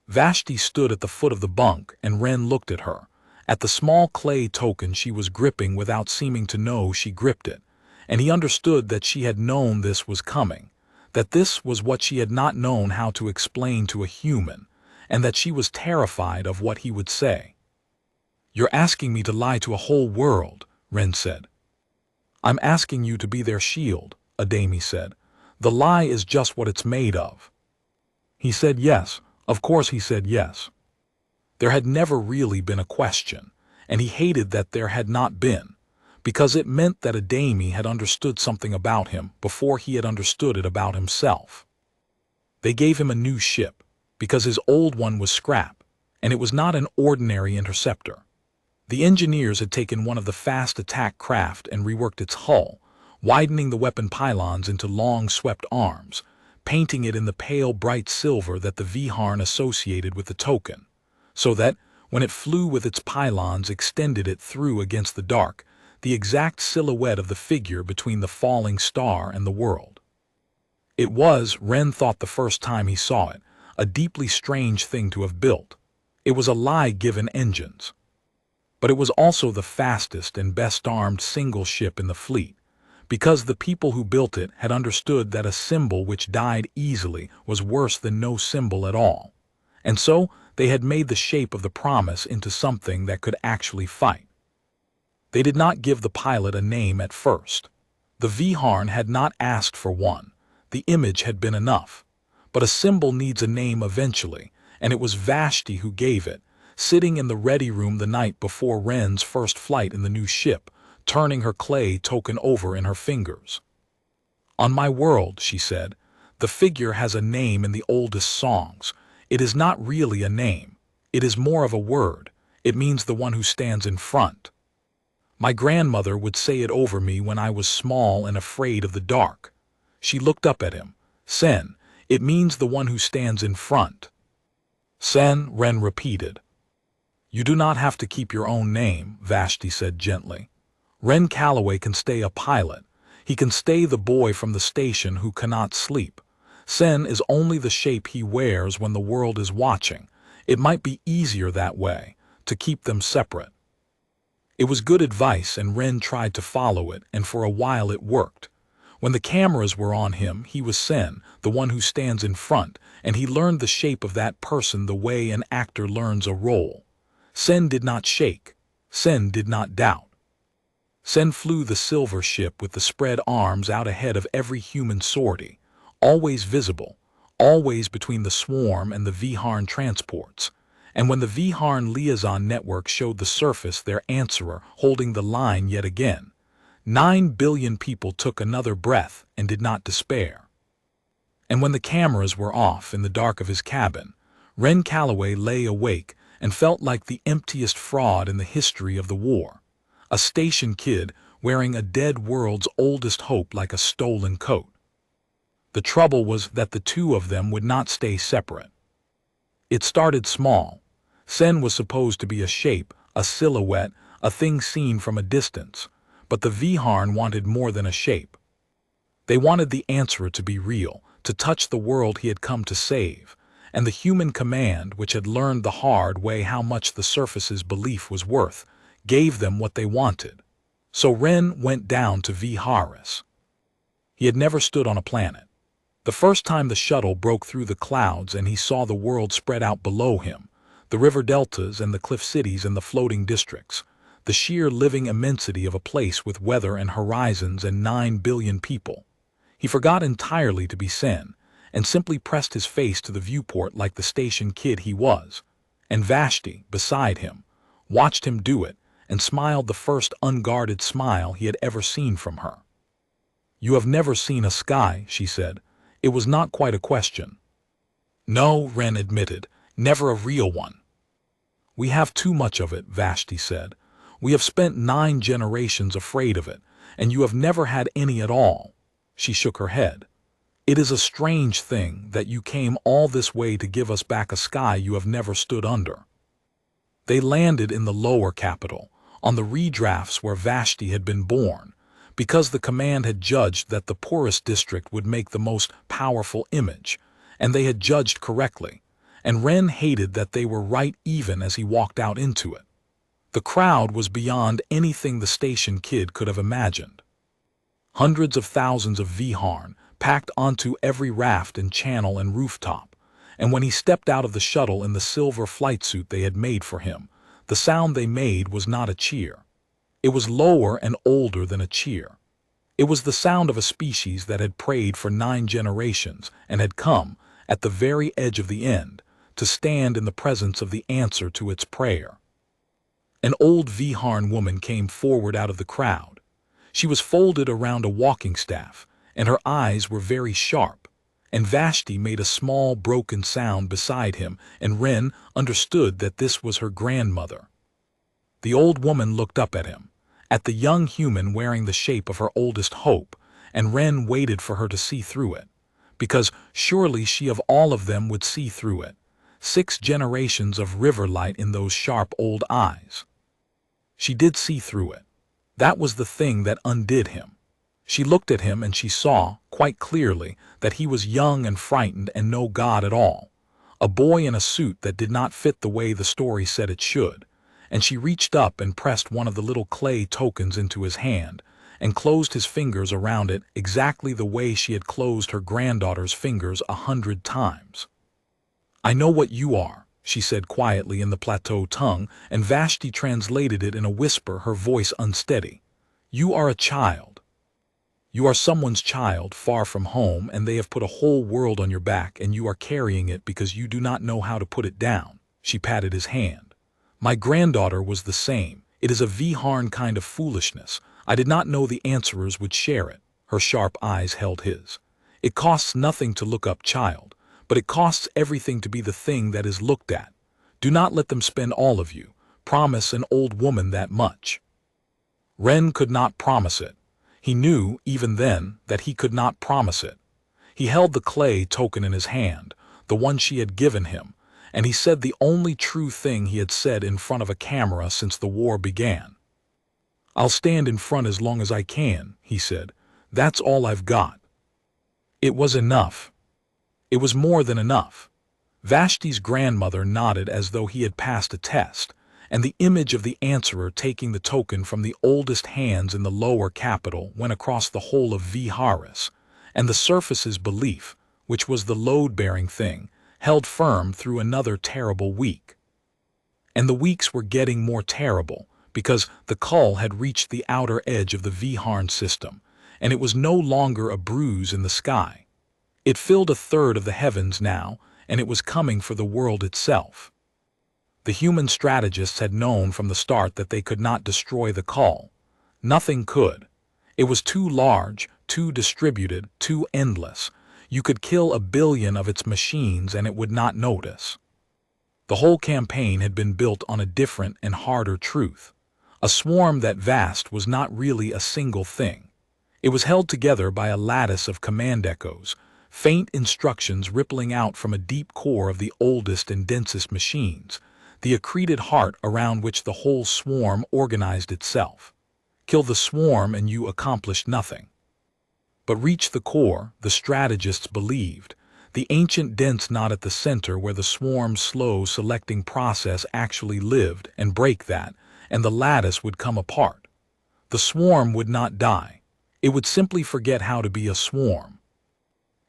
Vashti stood at the foot of the bunk, and Ren looked at her, at the small clay token she was gripping without seeming to know she gripped it, and he understood that she had known this was coming, that this was what she had not known how to explain to a human, and that she was terrified of what he would say. "You're asking me to lie to a whole world," Ren said. I'm asking you to be their shield, Adami said. The lie is just what it's made of. He said yes. Of course he said yes. There had never really been a question, and he hated that there had not been, because it meant that Adami had understood something about him before he had understood it about himself. They gave him a new ship, because his old one was scrap, and it was not an ordinary interceptor. The engineers had taken one of the fast attack craft and reworked its hull, widening the weapon pylons into long swept arms, painting it in the pale bright silver that the Vharn associated with the token, so that, when it flew with its pylons extended it through against the dark, the exact silhouette of the figure between the falling star and the world. It was, Ren thought the first time he saw it, a deeply strange thing to have built. It was a lie-given engines. But it was also the fastest and best-armed single ship in the fleet, because the people who built it had understood that a symbol which died easily was worse than no symbol at all, and so they had made the shape of the promise into something that could actually fight. They did not give the pilot a name at first. The Vharn had not asked for one. The image had been enough. But a symbol needs a name eventually, and it was Vashti who gave it, sitting in the ready room the night before Ren's first flight in the new ship, turning her clay token over in her fingers. On my world, she said, the figure has a name in the oldest songs. It is not really a name. It is more of a word. It means the one who stands in front. My grandmother would say it over me when I was small and afraid of the dark. She looked up at him. Sen, it means the one who stands in front. Sen, Ren repeated. You do not have to keep your own name, Vashti said gently. Ren Calloway can stay a pilot. He can stay the boy from the station who cannot sleep. Sen is only the shape he wears when the world is watching. It might be easier that way, to keep them separate. It was good advice, and Ren tried to follow it, and for a while it worked. When the cameras were on him, he was Sen, the one who stands in front, and he learned the shape of that person the way an actor learns a role. Sen did not shake. Sen did not doubt. Sen flew the silver ship with the spread arms out ahead of every human sortie, always visible, always between the swarm and the Vharn transports. And when the Vharn liaison network showed the surface their answerer holding the line yet again, 9 billion people took another breath and did not despair. And when the cameras were off in the dark of his cabin, Ren Calloway lay awake and felt like the emptiest fraud in the history of the war. A station kid wearing a dead world's oldest hope like a stolen coat. The trouble was that the two of them would not stay separate. It started small. Sen was supposed to be a shape, a silhouette, a thing seen from a distance, but the Vharn wanted more than a shape. They wanted the answerer to be real, to touch the world he had come to save, and the human command, which had learned the hard way how much the surface's belief was worth, gave them what they wanted. So Ren went down to Vharn. He had never stood on a planet. The first time the shuttle broke through the clouds and he saw the world spread out below him, the river deltas and the cliff cities and the floating districts, the sheer living immensity of a place with weather and horizons and 9 billion people. He forgot entirely to be Sen, and simply pressed his face to the viewport like the station kid he was. And Vashti, beside him, watched him do it and smiled the first unguarded smile he had ever seen from her. You have never seen a sky, she said. It was not quite a question. No, Ren admitted, never a real one. We have too much of it, Vashti said. We have spent 9 generations afraid of it, and you have never had any at all. She shook her head. It is a strange thing that you came all this way to give us back a sky you have never stood under. They landed in the lower capital, on the redrafts where Vashti had been born, because the command had judged that the poorest district would make the most powerful image, and they had judged correctly, and Ren hated that they were right even as he walked out into it. The crowd was beyond anything the station kid could have imagined. Hundreds of thousands of Vharn packed onto every raft and channel and rooftop, and when he stepped out of the shuttle in the silver flight suit they had made for him, the sound they made was not a cheer. It was lower and older than a cheer. It was the sound of a species that had prayed for 9 generations and had come, at the very edge of the end, to stand in the presence of the answer to its prayer. An old Vharn woman came forward out of the crowd. She was folded around a walking staff, and her eyes were very sharp, and Vashti made a small broken sound beside him, and Ren understood that this was her grandmother. The old woman looked up at him, at the young human wearing the shape of her oldest hope, and Ren waited for her to see through it, because surely she of all of them would see through it. 6 generations of river light in those sharp old eyes. She did see through it. That was the thing that undid him. She looked at him and she saw, quite clearly, that he was young and frightened and no god at all. A boy in a suit that did not fit the way the story said it should. And she reached up and pressed one of the little clay tokens into his hand, and closed his fingers around it exactly the way she had closed her granddaughter's fingers 100 times. "I know what you are," she said quietly in the plateau tongue, and Vashti translated it in a whisper, her voice unsteady. "You are a child. You are someone's child, far from home, and they have put a whole world on your back, and you are carrying it because you do not know how to put it down." She patted his hand. "My granddaughter was the same. It is a Vharn kind of foolishness. I did not know the answerers would share it." Her sharp eyes held his. "It costs nothing to look up, child, but it costs everything to be the thing that is looked at. Do not let them spend all of you. Promise an old woman that much." Ren could not promise it. He knew, even then, that he could not promise it. He held the clay token in his hand, the one she had given him, and he said the only true thing he had said in front of a camera since the war began. "I'll stand in front as long as I can," he said. "That's all I've got." It was enough. It was more than enough. Vashti's grandmother nodded as though he had passed a test, and the image of the answerer taking the token from the oldest hands in the lower capital went across the whole of Vharn, and the surface's belief, which was the load-bearing thing, held firm through another terrible week. And the weeks were getting more terrible, because the Cull had reached the outer edge of the Vharn system, and it was no longer a bruise in the sky. It filled 1/3 of the heavens now, and it was coming for the world itself. The human strategists had known from the start that they could not destroy the Cull. Nothing could. It was too large, too distributed, too endless. You could kill 1 billion of its machines and it would not notice. The whole campaign had been built on a different and harder truth. A swarm that vast was not really a single thing. It was held together by a lattice of command echoes, faint instructions rippling out from a deep core of the oldest and densest machines, the accreted heart around which the whole swarm organized itself. Kill the swarm and you accomplished nothing. But reach the core, the strategists believed, the ancient dense knot at the center where the swarm's slow selecting process actually lived, and break that, and the lattice would come apart. The swarm would not die. It would simply forget how to be a swarm.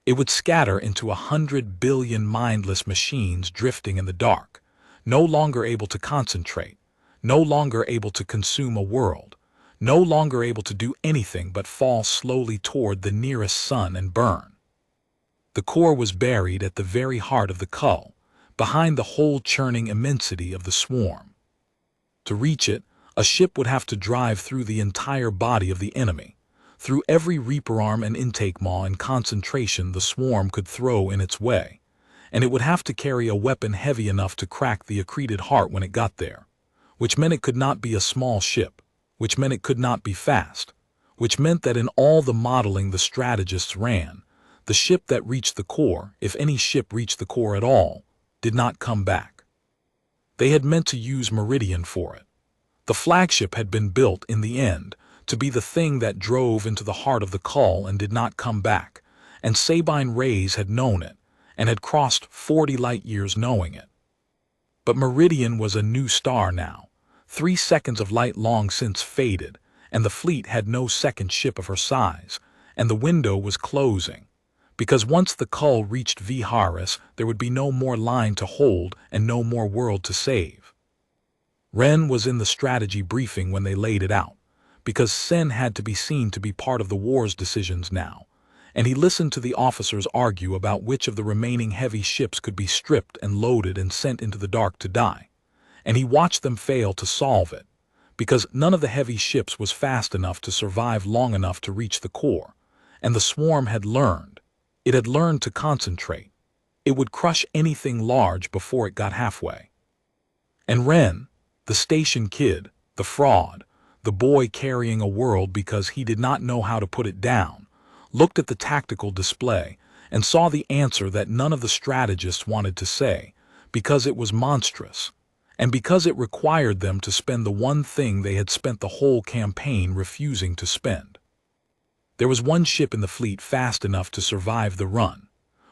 It would scatter into 100 billion mindless machines drifting in the dark, no longer able to concentrate, no longer able to consume a world, no longer able to do anything but fall slowly toward the nearest sun and burn. The core was buried at the very heart of the Cull, behind the whole churning immensity of the swarm. To reach it, a ship would have to drive through the entire body of the enemy, through every reaper arm and intake maw and concentration the swarm could throw in its way, and it would have to carry a weapon heavy enough to crack the accreted heart when it got there, which meant it could not be a small ship, which meant it could not be fast, which meant that in all the modeling the strategists ran, the ship that reached the core, if any ship reached the core at all, did not come back. They had meant to use Meridian for it. The flagship had been built, in the end, to be the thing that drove into the heart of the Cull and did not come back, and Sabine Reyes had known it, and had crossed 40 light-years knowing it. But Meridian was a new star now. 3 seconds of light long since faded, and the fleet had no second ship of her size, and the window was closing, because once the Cull reached Vharn, there would be no more line to hold and no more world to save. Ren was in the strategy briefing when they laid it out, because Sen had to be seen to be part of the war's decisions now, and he listened to the officers argue about which of the remaining heavy ships could be stripped and loaded and sent into the dark to die, and he watched them fail to solve it, because none of the heavy ships was fast enough to survive long enough to reach the core, and the swarm had learned. It had learned to concentrate. It would crush anything large before it got halfway. And Ren, the station kid, the fraud, the boy carrying a world because he did not know how to put it down, looked at the tactical display and saw the answer that none of the strategists wanted to say, because it was monstrous, and because it required them to spend the one thing they had spent the whole campaign refusing to spend. There was one ship in the fleet fast enough to survive the run,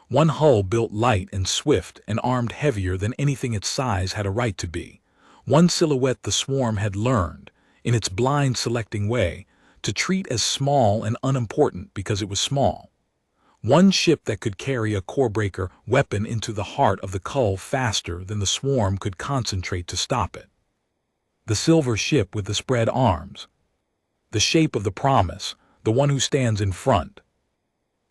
one hull built light and swift and armed heavier than anything its size had a right to be, one silhouette the swarm had learned, in its blind selecting way, to treat as small and unimportant because it was small. One ship that could carry a core-breaker weapon into the heart of the Cull faster than the swarm could concentrate to stop it. The silver ship with the spread arms. The shape of the promise, the one who stands in front.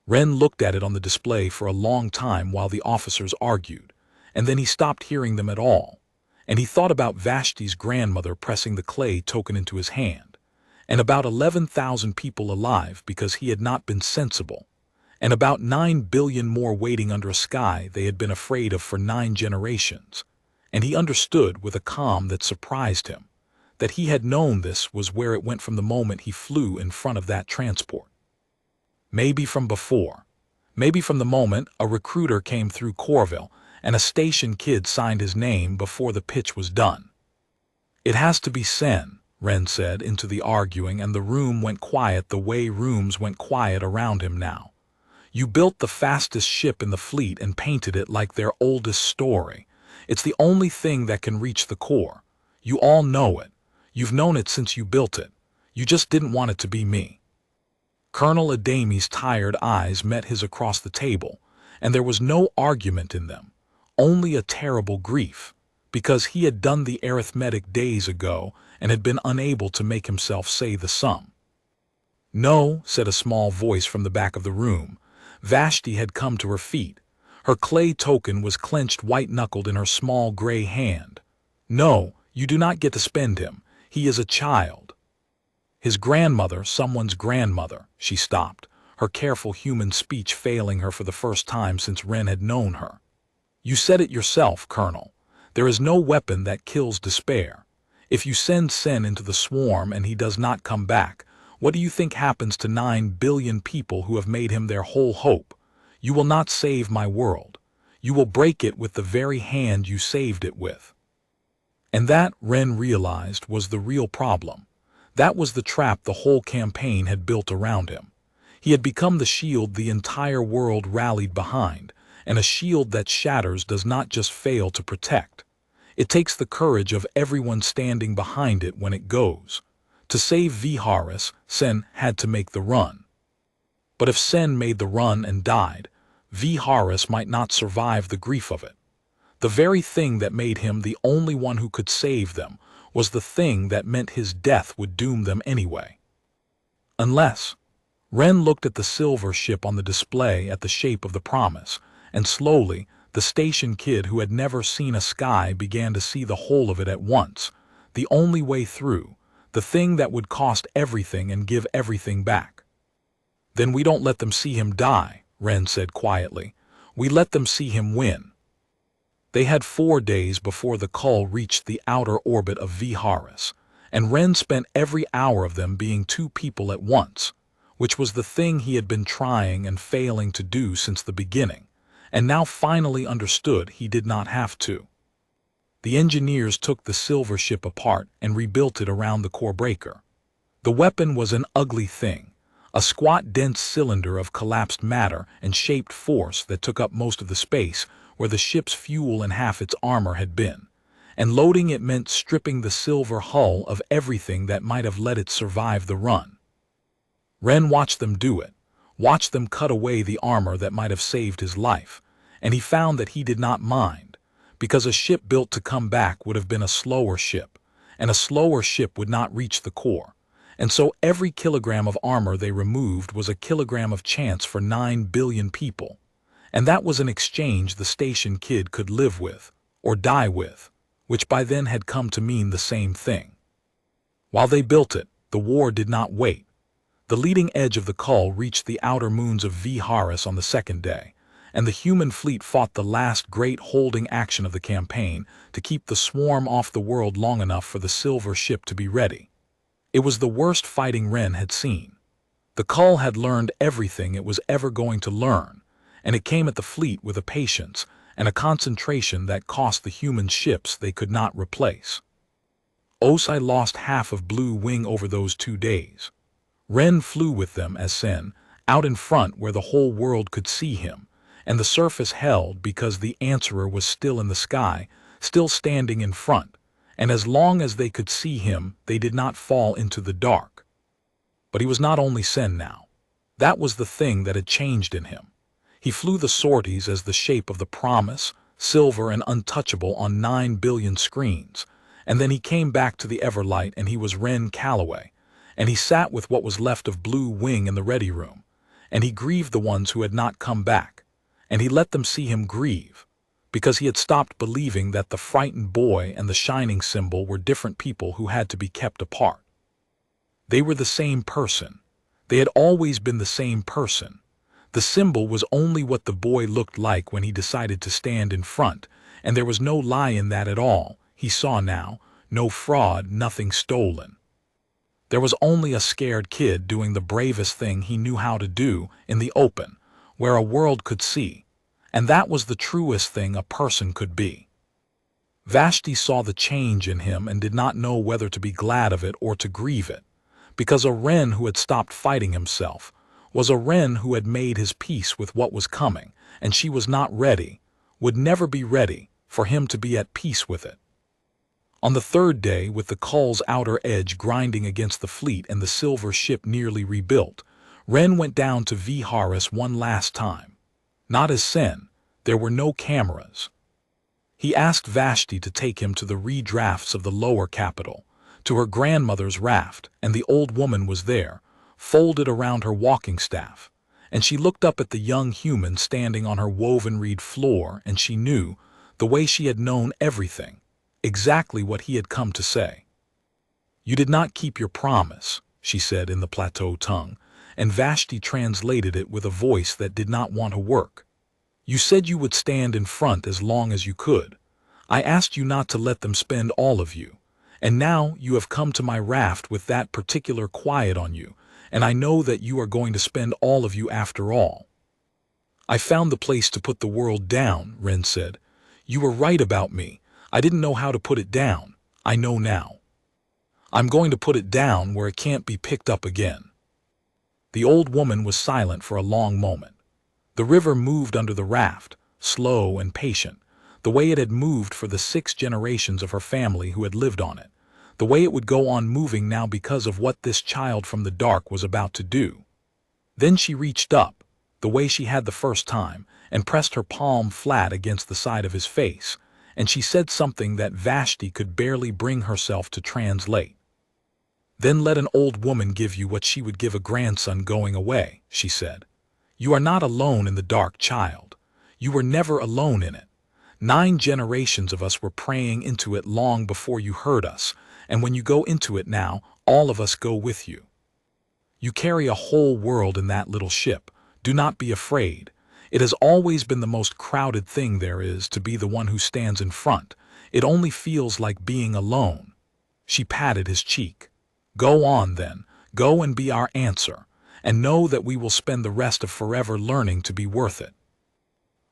Ren looked at it on the display for a long time while the officers argued, and then he stopped hearing them at all, and he thought about Vashti's grandmother pressing the clay token into his hand, and about 11,000 people alive because he had not been sensible, and about 9 billion more waiting under a sky they had been afraid of for 9 generations, and he understood with a calm that surprised him that he had known this was where it went from the moment he flew in front of that transport. Maybe from before. Maybe from the moment a recruiter came through Corville and a station kid signed his name before the pitch was done. "It has to be Sen," Ren said into the arguing, and the room went quiet the way rooms went quiet around him now. "You built the fastest ship in the fleet and painted it like their oldest story. It's the only thing that can reach the core. You all know it. You've known it since you built it. You just didn't want it to be me." Colonel Adami's tired eyes met his across the table, and there was no argument in them, only a terrible grief, because he had done the arithmetic days ago and had been unable to make himself say the sum. "No," said a small voice from the back of the room. Vashti had come to her feet. Her clay token was clenched white-knuckled in her small gray hand. "No, you do not get to spend him. He is a child." His grandmother, someone's grandmother, she stopped, her careful human speech failing her for the first time since Ren had known her. "You said it yourself, Colonel. There is no weapon that kills despair. If you send Sen into the swarm and he does not come back, what do you think happens to 9 billion people who have made him their whole hope? You will not save my world. You will break it with the very hand you saved it with." And that, Ren realized, was the real problem. That was the trap the whole campaign had built around him. He had become the shield the entire world rallied behind, and a shield that shatters does not just fail to protect. It takes the courage of everyone standing behind it when it goes. To save Vharn, Sen had to make the run. But if Sen made the run and died, Vharn might not survive the grief of it. The very thing that made him the only one who could save them was the thing that meant his death would doom them anyway. Unless. Ren looked at the silver ship on the display at the shape of the promise, and slowly, the station kid who had never seen a sky began to see the whole of it at once, the only way through, the thing that would cost everything and give everything back. "Then we don't let them see him die," Ren said quietly. "We let them see him win." They had 4 days before the Cull reached the outer orbit of Vharn, and Ren spent every hour of them being 2 people at once, which was the thing he had been trying and failing to do since the beginning, and now finally understood he did not have to. The engineers took the silver ship apart and rebuilt it around the core breaker. The weapon was an ugly thing, a squat dense cylinder of collapsed matter and shaped force that took up most of the space where the ship's fuel and half its armor had been, and loading it meant stripping the silver hull of everything that might have let it survive the run. Ren watched them do it, watched them cut away the armor that might have saved his life, and he found that he did not mind, because a ship built to come back would have been a slower ship, and a slower ship would not reach the core, And so every kilogram of armor they removed was a kilogram of chance for 9 billion people. And that was an exchange the station kid could live with, or die with, which by then had come to mean the same thing. While they built it, the war did not wait. The leading edge of the Cull reached the outer moons of Vharn on the second day, and the human fleet fought the last great holding action of the campaign to keep the swarm off the world long enough for the silver ship to be ready. It was the worst fighting Ren had seen. The Cull had learned everything it was ever going to learn, and it came at the fleet with a patience and a concentration that cost the human ships they could not replace. Osai lost half of Blue Wing over those 2 days. Ren flew with them as Sen, out in front where the whole world could see him, and the surface held because the Answerer was still in the sky, still standing in front, and as long as they could see him, they did not fall into the dark. But he was not only Sen now. That was the thing that had changed in him. He flew the sorties as the shape of the Promise, silver and untouchable on 9 billion screens, and then he came back to the Everlight and he was Ren Calloway, and he sat with what was left of Blue Wing in the ready room, and he grieved the ones who had not come back, and he let them see him grieve, because he had stopped believing that the frightened boy and the shining symbol were different people who had to be kept apart. They were the same person. They had always been the same person. The symbol was only what the boy looked like when he decided to stand in front, and there was no lie in that at all. He saw now, no fraud, nothing stolen. There was only a scared kid doing the bravest thing he knew how to do in the open, where a world could see, and that was the truest thing a person could be. Vashti saw the change in him and did not know whether to be glad of it or to grieve it, because a Ren who had stopped fighting himself was a Ren who had made his peace with what was coming, and she was not ready, would never be ready, for him to be at peace with it. On the 3rd day, with the Cull's outer edge grinding against the fleet and the silver ship nearly rebuilt, Ren went down to Vharn one last time. Not as Sen, there were no cameras. He asked Vashti to take him to the redrafts of the lower capital, to her grandmother's raft, and the old woman was there, folded around her walking staff, and she looked up at the young human standing on her woven reed floor, and she knew, the way she had known everything, exactly what he had come to say. "You did not keep your promise," she said in the plateau tongue, and Vashti translated it with a voice that did not want to work. "You said you would stand in front as long as you could. I asked you not to let them spend all of you, and now you have come to my raft with that particular quiet on you, and I know that you are going to spend all of you after all." "I found the place to put the world down," Ren said. "You were right about me. I didn't know how to put it down. I know now. I'm going to put it down where it can't be picked up again." The old woman was silent for a long moment. The river moved under the raft, slow and patient, the way it had moved for the 6 generations of her family who had lived on it, the way it would go on moving now because of what this child from the dark was about to do. Then she reached up, the way she had the first time, and pressed her palm flat against the side of his face, and she said something that Vashti could barely bring herself to translate. "Then let an old woman give you what she would give a grandson going away," she said. "You are not alone in the dark, child. You were never alone in it. 9 generations of us were praying into it long before you heard us, and when you go into it now, all of us go with you. You carry a whole world in that little ship. Do not be afraid. It has always been the most crowded thing there is to be the one who stands in front. It only feels like being alone." She patted his cheek. "Go on then, go and be our answer, and know that we will spend the rest of forever learning to be worth it."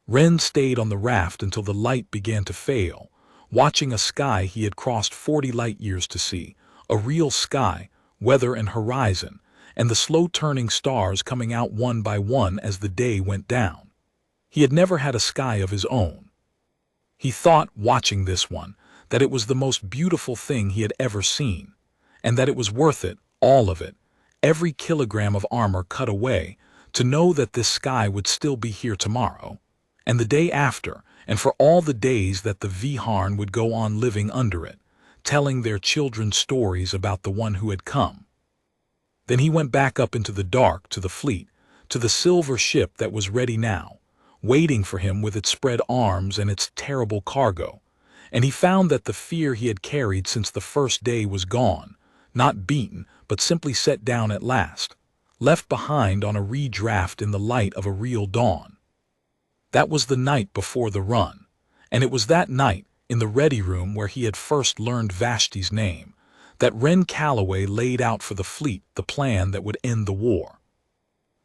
Ren stayed on the raft until the light began to fail, watching a sky he had crossed 40 light years to see, a real sky, weather and horizon, and the slow-turning stars coming out one by one as the day went down. He had never had a sky of his own. He thought, watching this one, that it was the most beautiful thing he had ever seen, and that it was worth it, all of it, every kilogram of armor cut away, to know that this sky would still be here tomorrow, and the day after, and for all the days that the Vharn would go on living under it, telling their children stories about the one who had come. Then he went back up into the dark to the fleet, to the silver ship that was ready now, waiting for him with its spread arms and its terrible cargo. And he found that the fear he had carried since the first day was gone, not beaten, but simply set down at last, left behind on a redraft in the light of a real dawn. That was the night before the run, and it was that night, in the ready room where he had first learned Vashti's name, that Ren Calloway laid out for the fleet the plan that would end the war.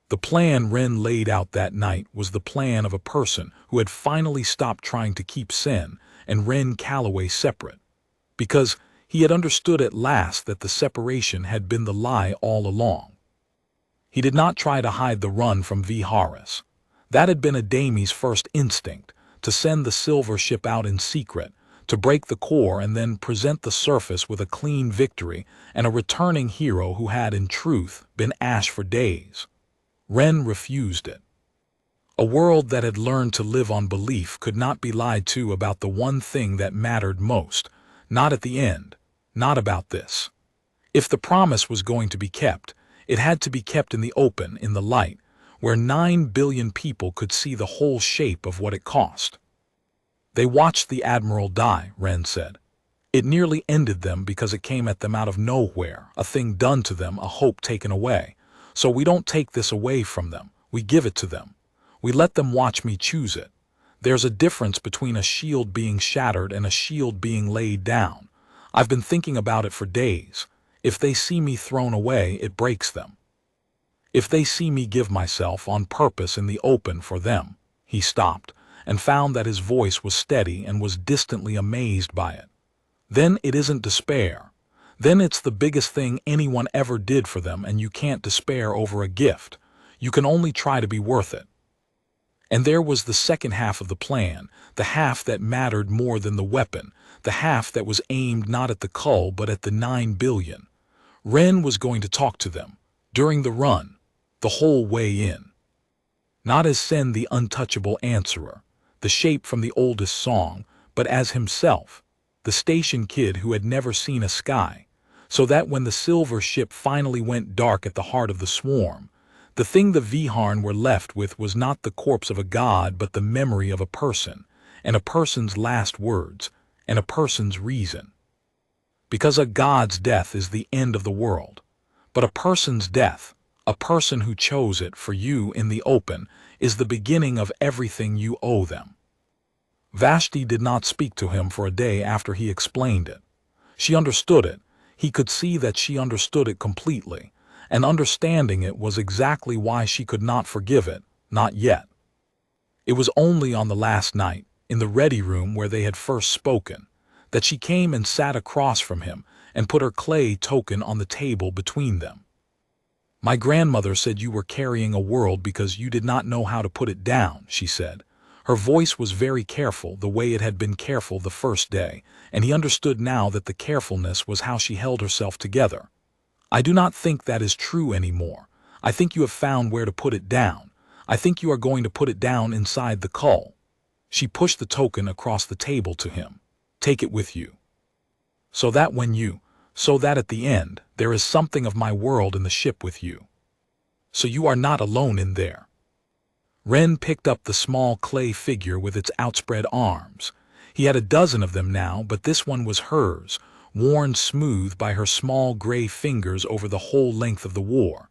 The plan Ren laid out that night was the plan of a person who had finally stopped trying to keep Sen and Ren Calloway separate, because he had understood at last that the separation had been the lie all along. He did not try to hide the run from Vharn. That had been Adami's first instinct, to send the silver ship out in secret, to break the core and then present the surface with a clean victory and a returning hero who had, in truth, been Ash for days. Ren refused it. A world that had learned to live on belief could not be lied to about the one thing that mattered most, not at the end, not about this. If the promise was going to be kept, it had to be kept in the open, in the light, where 9 billion people could see the whole shape of what it cost. They watched the Admiral die, Ren said. It nearly ended them because it came at them out of nowhere, a thing done to them, a hope taken away. So we don't take this away from them, we give it to them. We let them watch me choose it. There's a difference between a shield being shattered and a shield being laid down. I've been thinking about it for days. If they see me thrown away, it breaks them. If they see me give myself on purpose in the open for them. He stopped, and found that his voice was steady and was distantly amazed by it. Then it isn't despair. Then it's the biggest thing anyone ever did for them, and you can't despair over a gift. You can only try to be worth it. And there was the second half of the plan, the half that mattered more than the weapon, the half that was aimed not at the Cull but at the 9 billion. Ren was going to talk to them, during the run, the whole way in. Not as Sen the untouchable answerer, the shape from the oldest song, but as himself, the station kid who had never seen a sky, so that when the silver ship finally went dark at the heart of the swarm, the thing the Vharn were left with was not the corpse of a god but the memory of a person, and a person's last words, and a person's reason. Because a god's death is the end of the world, but a person's death, a person who chose it for you in the open, is the beginning of everything you owe them. Vashti did not speak to him for a day after he explained it. She understood it. He could see that she understood it completely, and understanding it was exactly why she could not forgive it, not yet. It was only on the last night, in the ready room where they had first spoken, that she came and sat across from him and put her clay token on the table between them. "My grandmother said you were carrying a world because you did not know how to put it down," she said. Her voice was very careful, the way it had been careful the first day, and he understood now that the carefulness was how she held herself together. "I do not think that is true anymore. I think you have found where to put it down. I think you are going to put it down inside the Cull." She pushed the token across the table to him. "Take it with you. So that at the end, there is something of my world in the ship with you. So you are not alone in there." Ren picked up the small clay figure with its outspread arms. He had a dozen of them now, but this one was hers, worn smooth by her small gray fingers over the whole length of the war.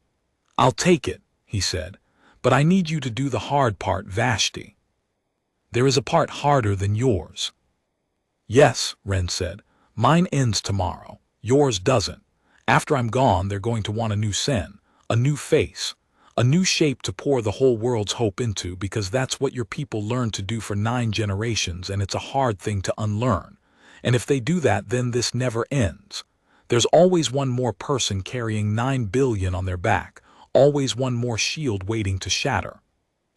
"I'll take it," he said, "but I need you to do the hard part, Vashti." "There is a part harder than yours." "Yes," Ren said. "Mine ends tomorrow. Yours doesn't. After I'm gone, they're going to want a new Sen, a new face, a new shape to pour the whole world's hope into, because that's what your people learned to do for 9 generations, and it's a hard thing to unlearn. And if they do that, then this never ends. There's always one more person carrying 9 billion on their back, always one more shield waiting to shatter."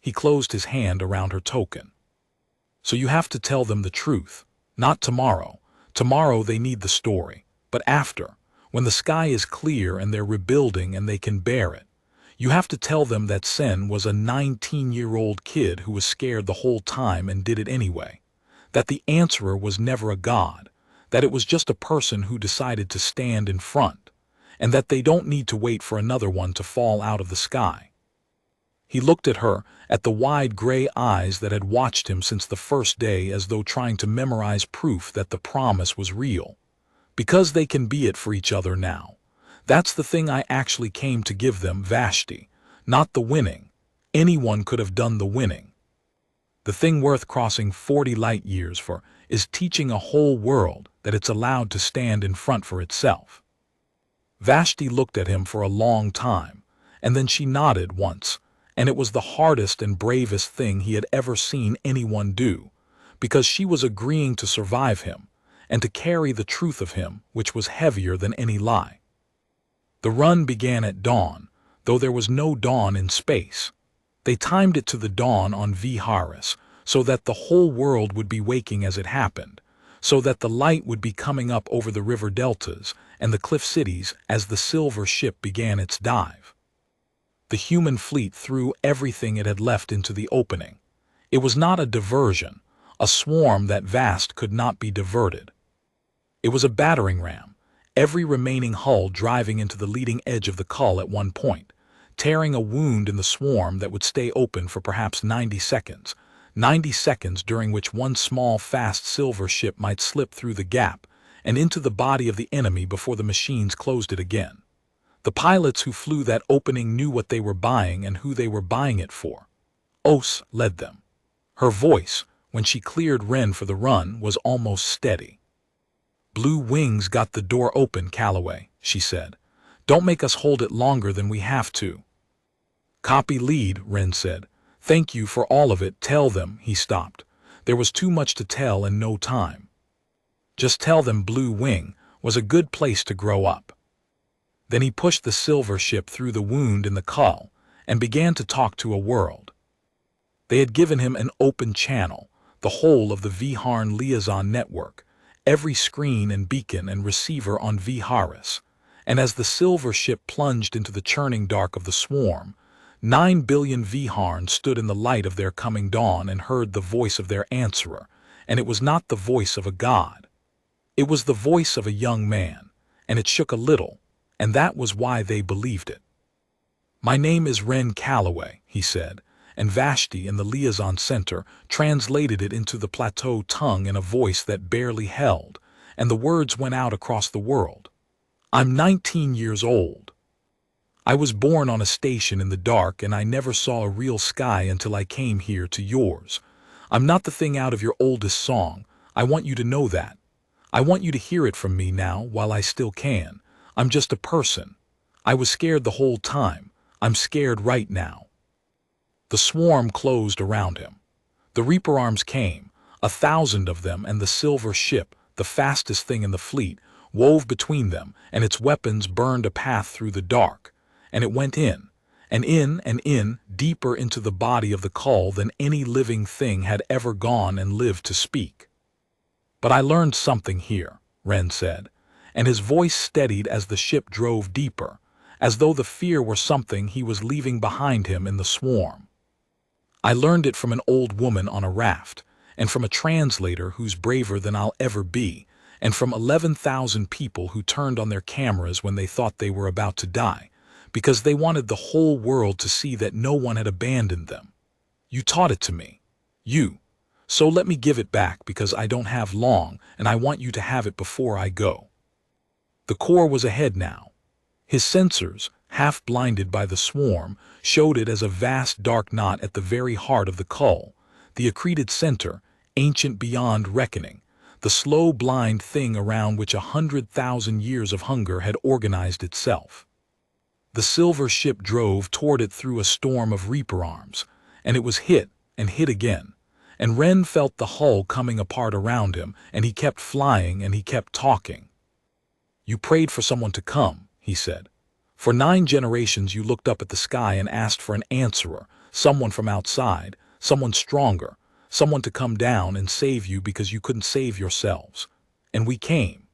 He closed his hand around her token. "So you have to tell them the truth. Not tomorrow. Tomorrow they need the story. But after, when the sky is clear and they're rebuilding and they can bear it, you have to tell them that Sen was a 19-year-old kid who was scared the whole time and did it anyway. That the answerer was never a god. That it was just a person who decided to stand in front. and that they don't need to wait for another one to fall out of the sky. He looked at her, at the wide gray eyes that had watched him since the first day, as though trying to memorize proof that the promise was real. Because they can be it for each other now. That's the thing I actually came to give them, Vashti. Not the winning. Anyone could have done the winning. The thing worth crossing 40 light years for is teaching a whole world that it's allowed to stand in front for itself. Vashti looked at him for a long time, and then she nodded once, and it was the hardest and bravest thing he had ever seen anyone do, because she was agreeing to survive him, and to carry the truth of him, which was heavier than any lie. The run began at dawn, though there was no dawn in space. They timed it to the dawn on Vharn, so that the whole world would be waking as it happened, so that the light would be coming up over the river deltas and the cliff cities as the silver ship began its dive. The human fleet threw everything it had left into the opening. It was not a diversion, a swarm that vast could not be diverted. It was a battering ram, every remaining hull driving into the leading edge of the Cull at one point, tearing a wound in the swarm that would stay open for perhaps 90 seconds during which one small fast silver ship might slip through the gap and into the body of the enemy before the machines closed it again. The pilots who flew that opening knew what they were buying and who they were buying it for. Os led them. Her voice, when she cleared Ren for the run, was almost steady. "Blue Wings got the door open, Calloway," she said. "Don't make us hold it longer than we have to." "Copy lead," Ren said. "Thank you for all of it. Tell them," he stopped. There was too much to tell and no time. "Just tell them Blue Wing was a good place to grow up." Then he pushed the silver ship through the wound in the Cull and began to talk to a world. They had given him an open channel, the whole of the Vharn liaison network, every screen and beacon and receiver on Vharn, and as the silver ship plunged into the churning dark of the swarm, 9 billion Vharn stood in the light of their coming dawn and heard the voice of their answerer, and it was not the voice of a god. It was the voice of a young man, and it shook a little, and that was why they believed it. "My name is Ren Calloway," he said, and Vashti in the liaison center translated it into the plateau tongue in a voice that barely held, and the words went out across the world. "I'm 19 years old. I was born on a station in the dark, and I never saw a real sky until I came here to yours. I'm not the thing out of your oldest song. I want you to know that. I want you to hear it from me now while I still can. I'm just a person. I was scared the whole time. I'm scared right now." The swarm closed around him. The Reaper arms came, 1,000 of them, and the silver ship, the fastest thing in the fleet, wove between them, and its weapons burned a path through the dark, and it went in, and in and in, deeper into the body of the Cull than any living thing had ever gone and lived to speak. "But I learned something here," Ren said, and his voice steadied as the ship drove deeper, as though the fear were something he was leaving behind him in the swarm. "I learned it from an old woman on a raft, and from a translator who's braver than I'll ever be, and from 11,000 people who turned on their cameras when they thought they were about to die, because they wanted the whole world to see that no one had abandoned them. You taught it to me. You. So let me give it back, because I don't have long, and I want you to have it before I go." The core was ahead now. His sensors, half blinded by the swarm, showed it as a vast dark knot at the very heart of the Cull, the accreted center, ancient beyond reckoning, the slow blind thing around which 100,000 years of hunger had organized itself. The silver ship drove toward it through a storm of Reaper arms, and it was hit and hit again, and Ren felt the hull coming apart around him, and he kept flying and he kept talking. "You prayed for someone to come," he said. "For 9 generations you looked up at the sky and asked for an answerer, someone from outside, someone stronger, someone to come down and save you because you couldn't save yourselves. And we came.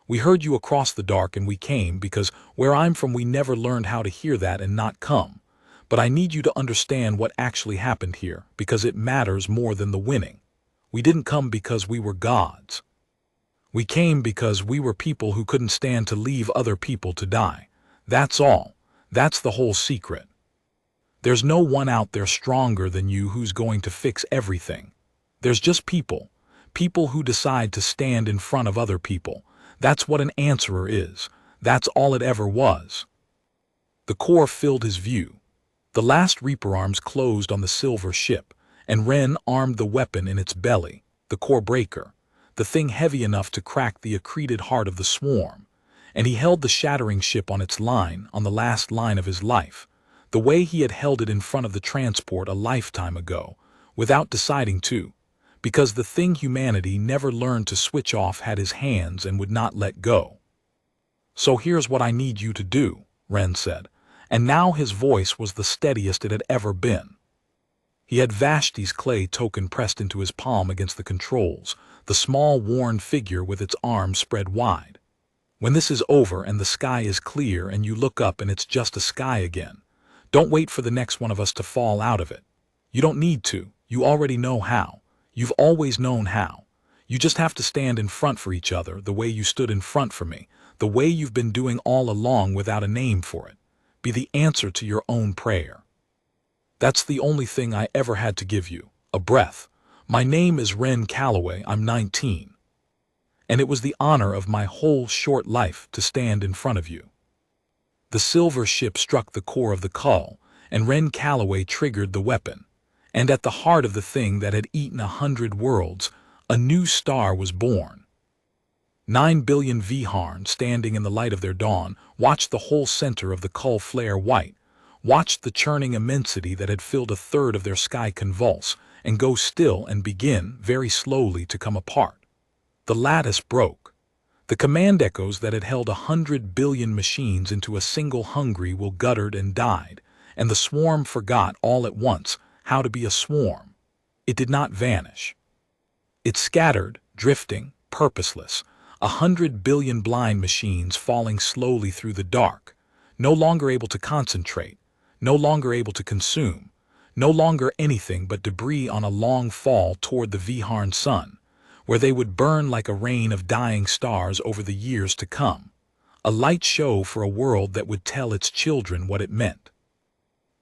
We heard you across the dark, and we came because where I'm from we never learned how to hear that and not come. But I need you to understand what actually happened here, because it matters more than the winning. We didn't come because we were gods. We came because we were people who couldn't stand to leave other people to die. That's all. That's the whole secret. There's no one out there stronger than you who's going to fix everything. There's just people. People who decide to stand in front of other people. That's what an answerer is. That's all it ever was. The core filled his view. The last Reaper arms closed on the silver ship, and Ren armed the weapon in its belly, the core breaker, the thing heavy enough to crack the accreted heart of the swarm. And he held the shattering ship on its line, on the last line of his life, the way he had held it in front of the transport a lifetime ago, without deciding to, because the thing humanity never learned to switch off had his hands and would not let go. "So here's what I need you to do," Ren said, and now his voice was the steadiest it had ever been. He had Vashti's clay token pressed into his palm against the controls, the small worn figure with its arms spread wide. "When this is over and the sky is clear and you look up and it's just a sky again, don't wait for the next one of us to fall out of it. You don't need to. You already know how. You've always known how. You just have to stand in front for each other the way you stood in front for me, the way you've been doing all along without a name for it. Be the answer to your own prayer. That's the only thing I ever had to give you, a breath. My name is Ren Calloway, I'm 19. And it was the honor of my whole short life to stand in front of you." The silver ship struck the core of the Cull, and Ren Calloway triggered the weapon. And at the heart of the thing that had eaten 100 worlds, a new star was born. 9 billion Vharn, standing in the light of their dawn, watched the whole center of the Cull flare white, watched the churning immensity that had filled a third of their sky convulse and go still and begin, very slowly, to come apart. The lattice broke. The command echoes that had held 100 billion machines into a single hungry will guttered and died, and the swarm forgot all at once how to be a swarm. It did not vanish. It scattered, drifting, purposeless, 100 billion blind machines falling slowly through the dark, no longer able to concentrate, no longer able to consume, no longer anything but debris on a long fall toward the Vharn sun, where they would burn like a rain of dying stars over the years to come, a light show for a world that would tell its children what it meant.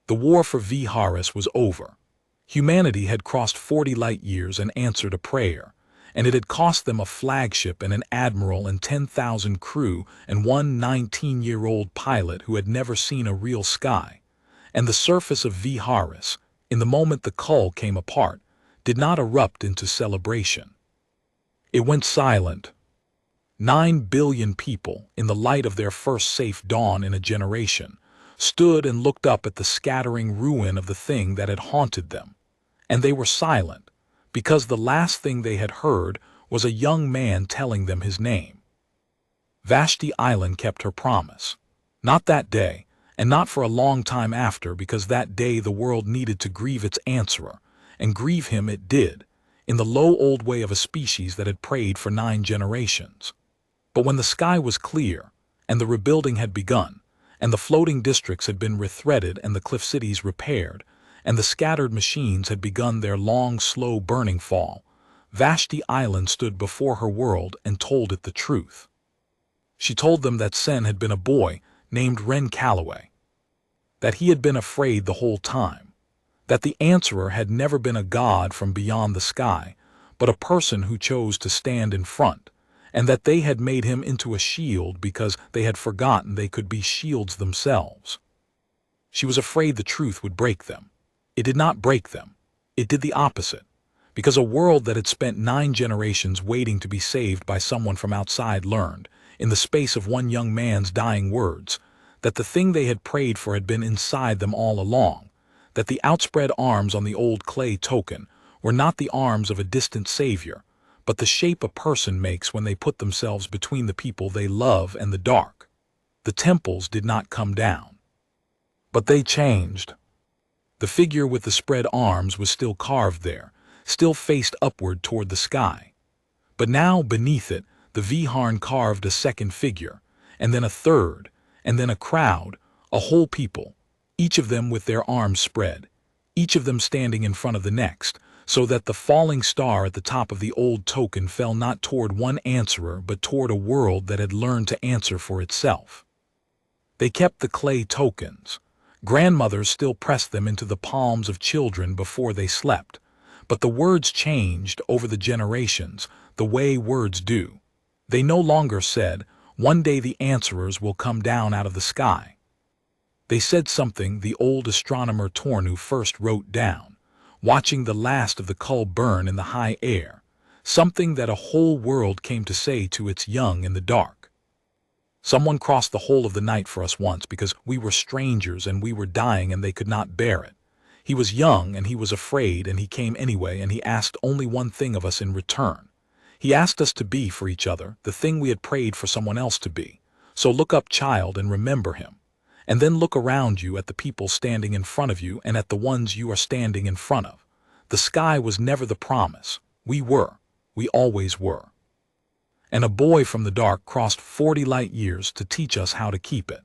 The war for Vharn was over. Humanity had crossed 40 light years and answered a prayer, and it had cost them a flagship and an admiral and 10,000 crew and one 19-year-old pilot who had never seen a real sky. And the surface of Vharn, in the moment the Cull came apart, did not erupt into celebration. It went silent. 9 billion people, in the light of their first safe dawn in a generation, stood and looked up at the scattering ruin of the thing that had haunted them. And they were silent, because the last thing they had heard was a young man telling them his name. Vashti Island kept her promise. Not that day, and not for a long time after, because that day the world needed to grieve its answerer, and grieve him it did, in the low old way of a species that had prayed for 9 generations. But when the sky was clear, and the rebuilding had begun, and the floating districts had been rethreaded and the cliff cities repaired, and the scattered machines had begun their long, slow burning fall, Vashti Island stood before her world and told it the truth. She told them that Sen had been a boy named Ren Calloway, that he had been afraid the whole time, that the answerer had never been a god from beyond the sky, but a person who chose to stand in front, and that they had made him into a shield because they had forgotten they could be shields themselves. She was afraid the truth would break them. It did not break them. It did the opposite, because a world that had spent 9 generations waiting to be saved by someone from outside learned, in the space of one young man's dying words, that the thing they had prayed for had been inside them all along, that the outspread arms on the old clay token were not the arms of a distant savior, but the shape a person makes when they put themselves between the people they love and the dark. The temples did not come down, but they changed. The figure with the spread arms was still carved there, still faced upward toward the sky. But now, beneath it, the Vharn carved a second figure, and then a third, and then a crowd, a whole people, each of them with their arms spread, each of them standing in front of the next, so that the falling star at the top of the old token fell not toward one answerer but toward a world that had learned to answer for itself. They kept the clay tokens. Grandmothers still pressed them into the palms of children before they slept, but the words changed over the generations, the way words do. They no longer said, "One day the answerers will come down out of the sky." They said something the old astronomer Tornu first wrote down, watching the last of the Cull burn in the high air, something that a whole world came to say to its young in the dark. "Someone crossed the whole of the night for us once because we were strangers and we were dying and they could not bear it. He was young and he was afraid and he came anyway and he asked only one thing of us in return. He asked us to be for each other the thing we had prayed for someone else to be. So look up, child, and remember him. And then look around you at the people standing in front of you and at the ones you are standing in front of. The sky was never the promise. We were. We always were. And a boy from the dark crossed 40 light years to teach us how to keep it.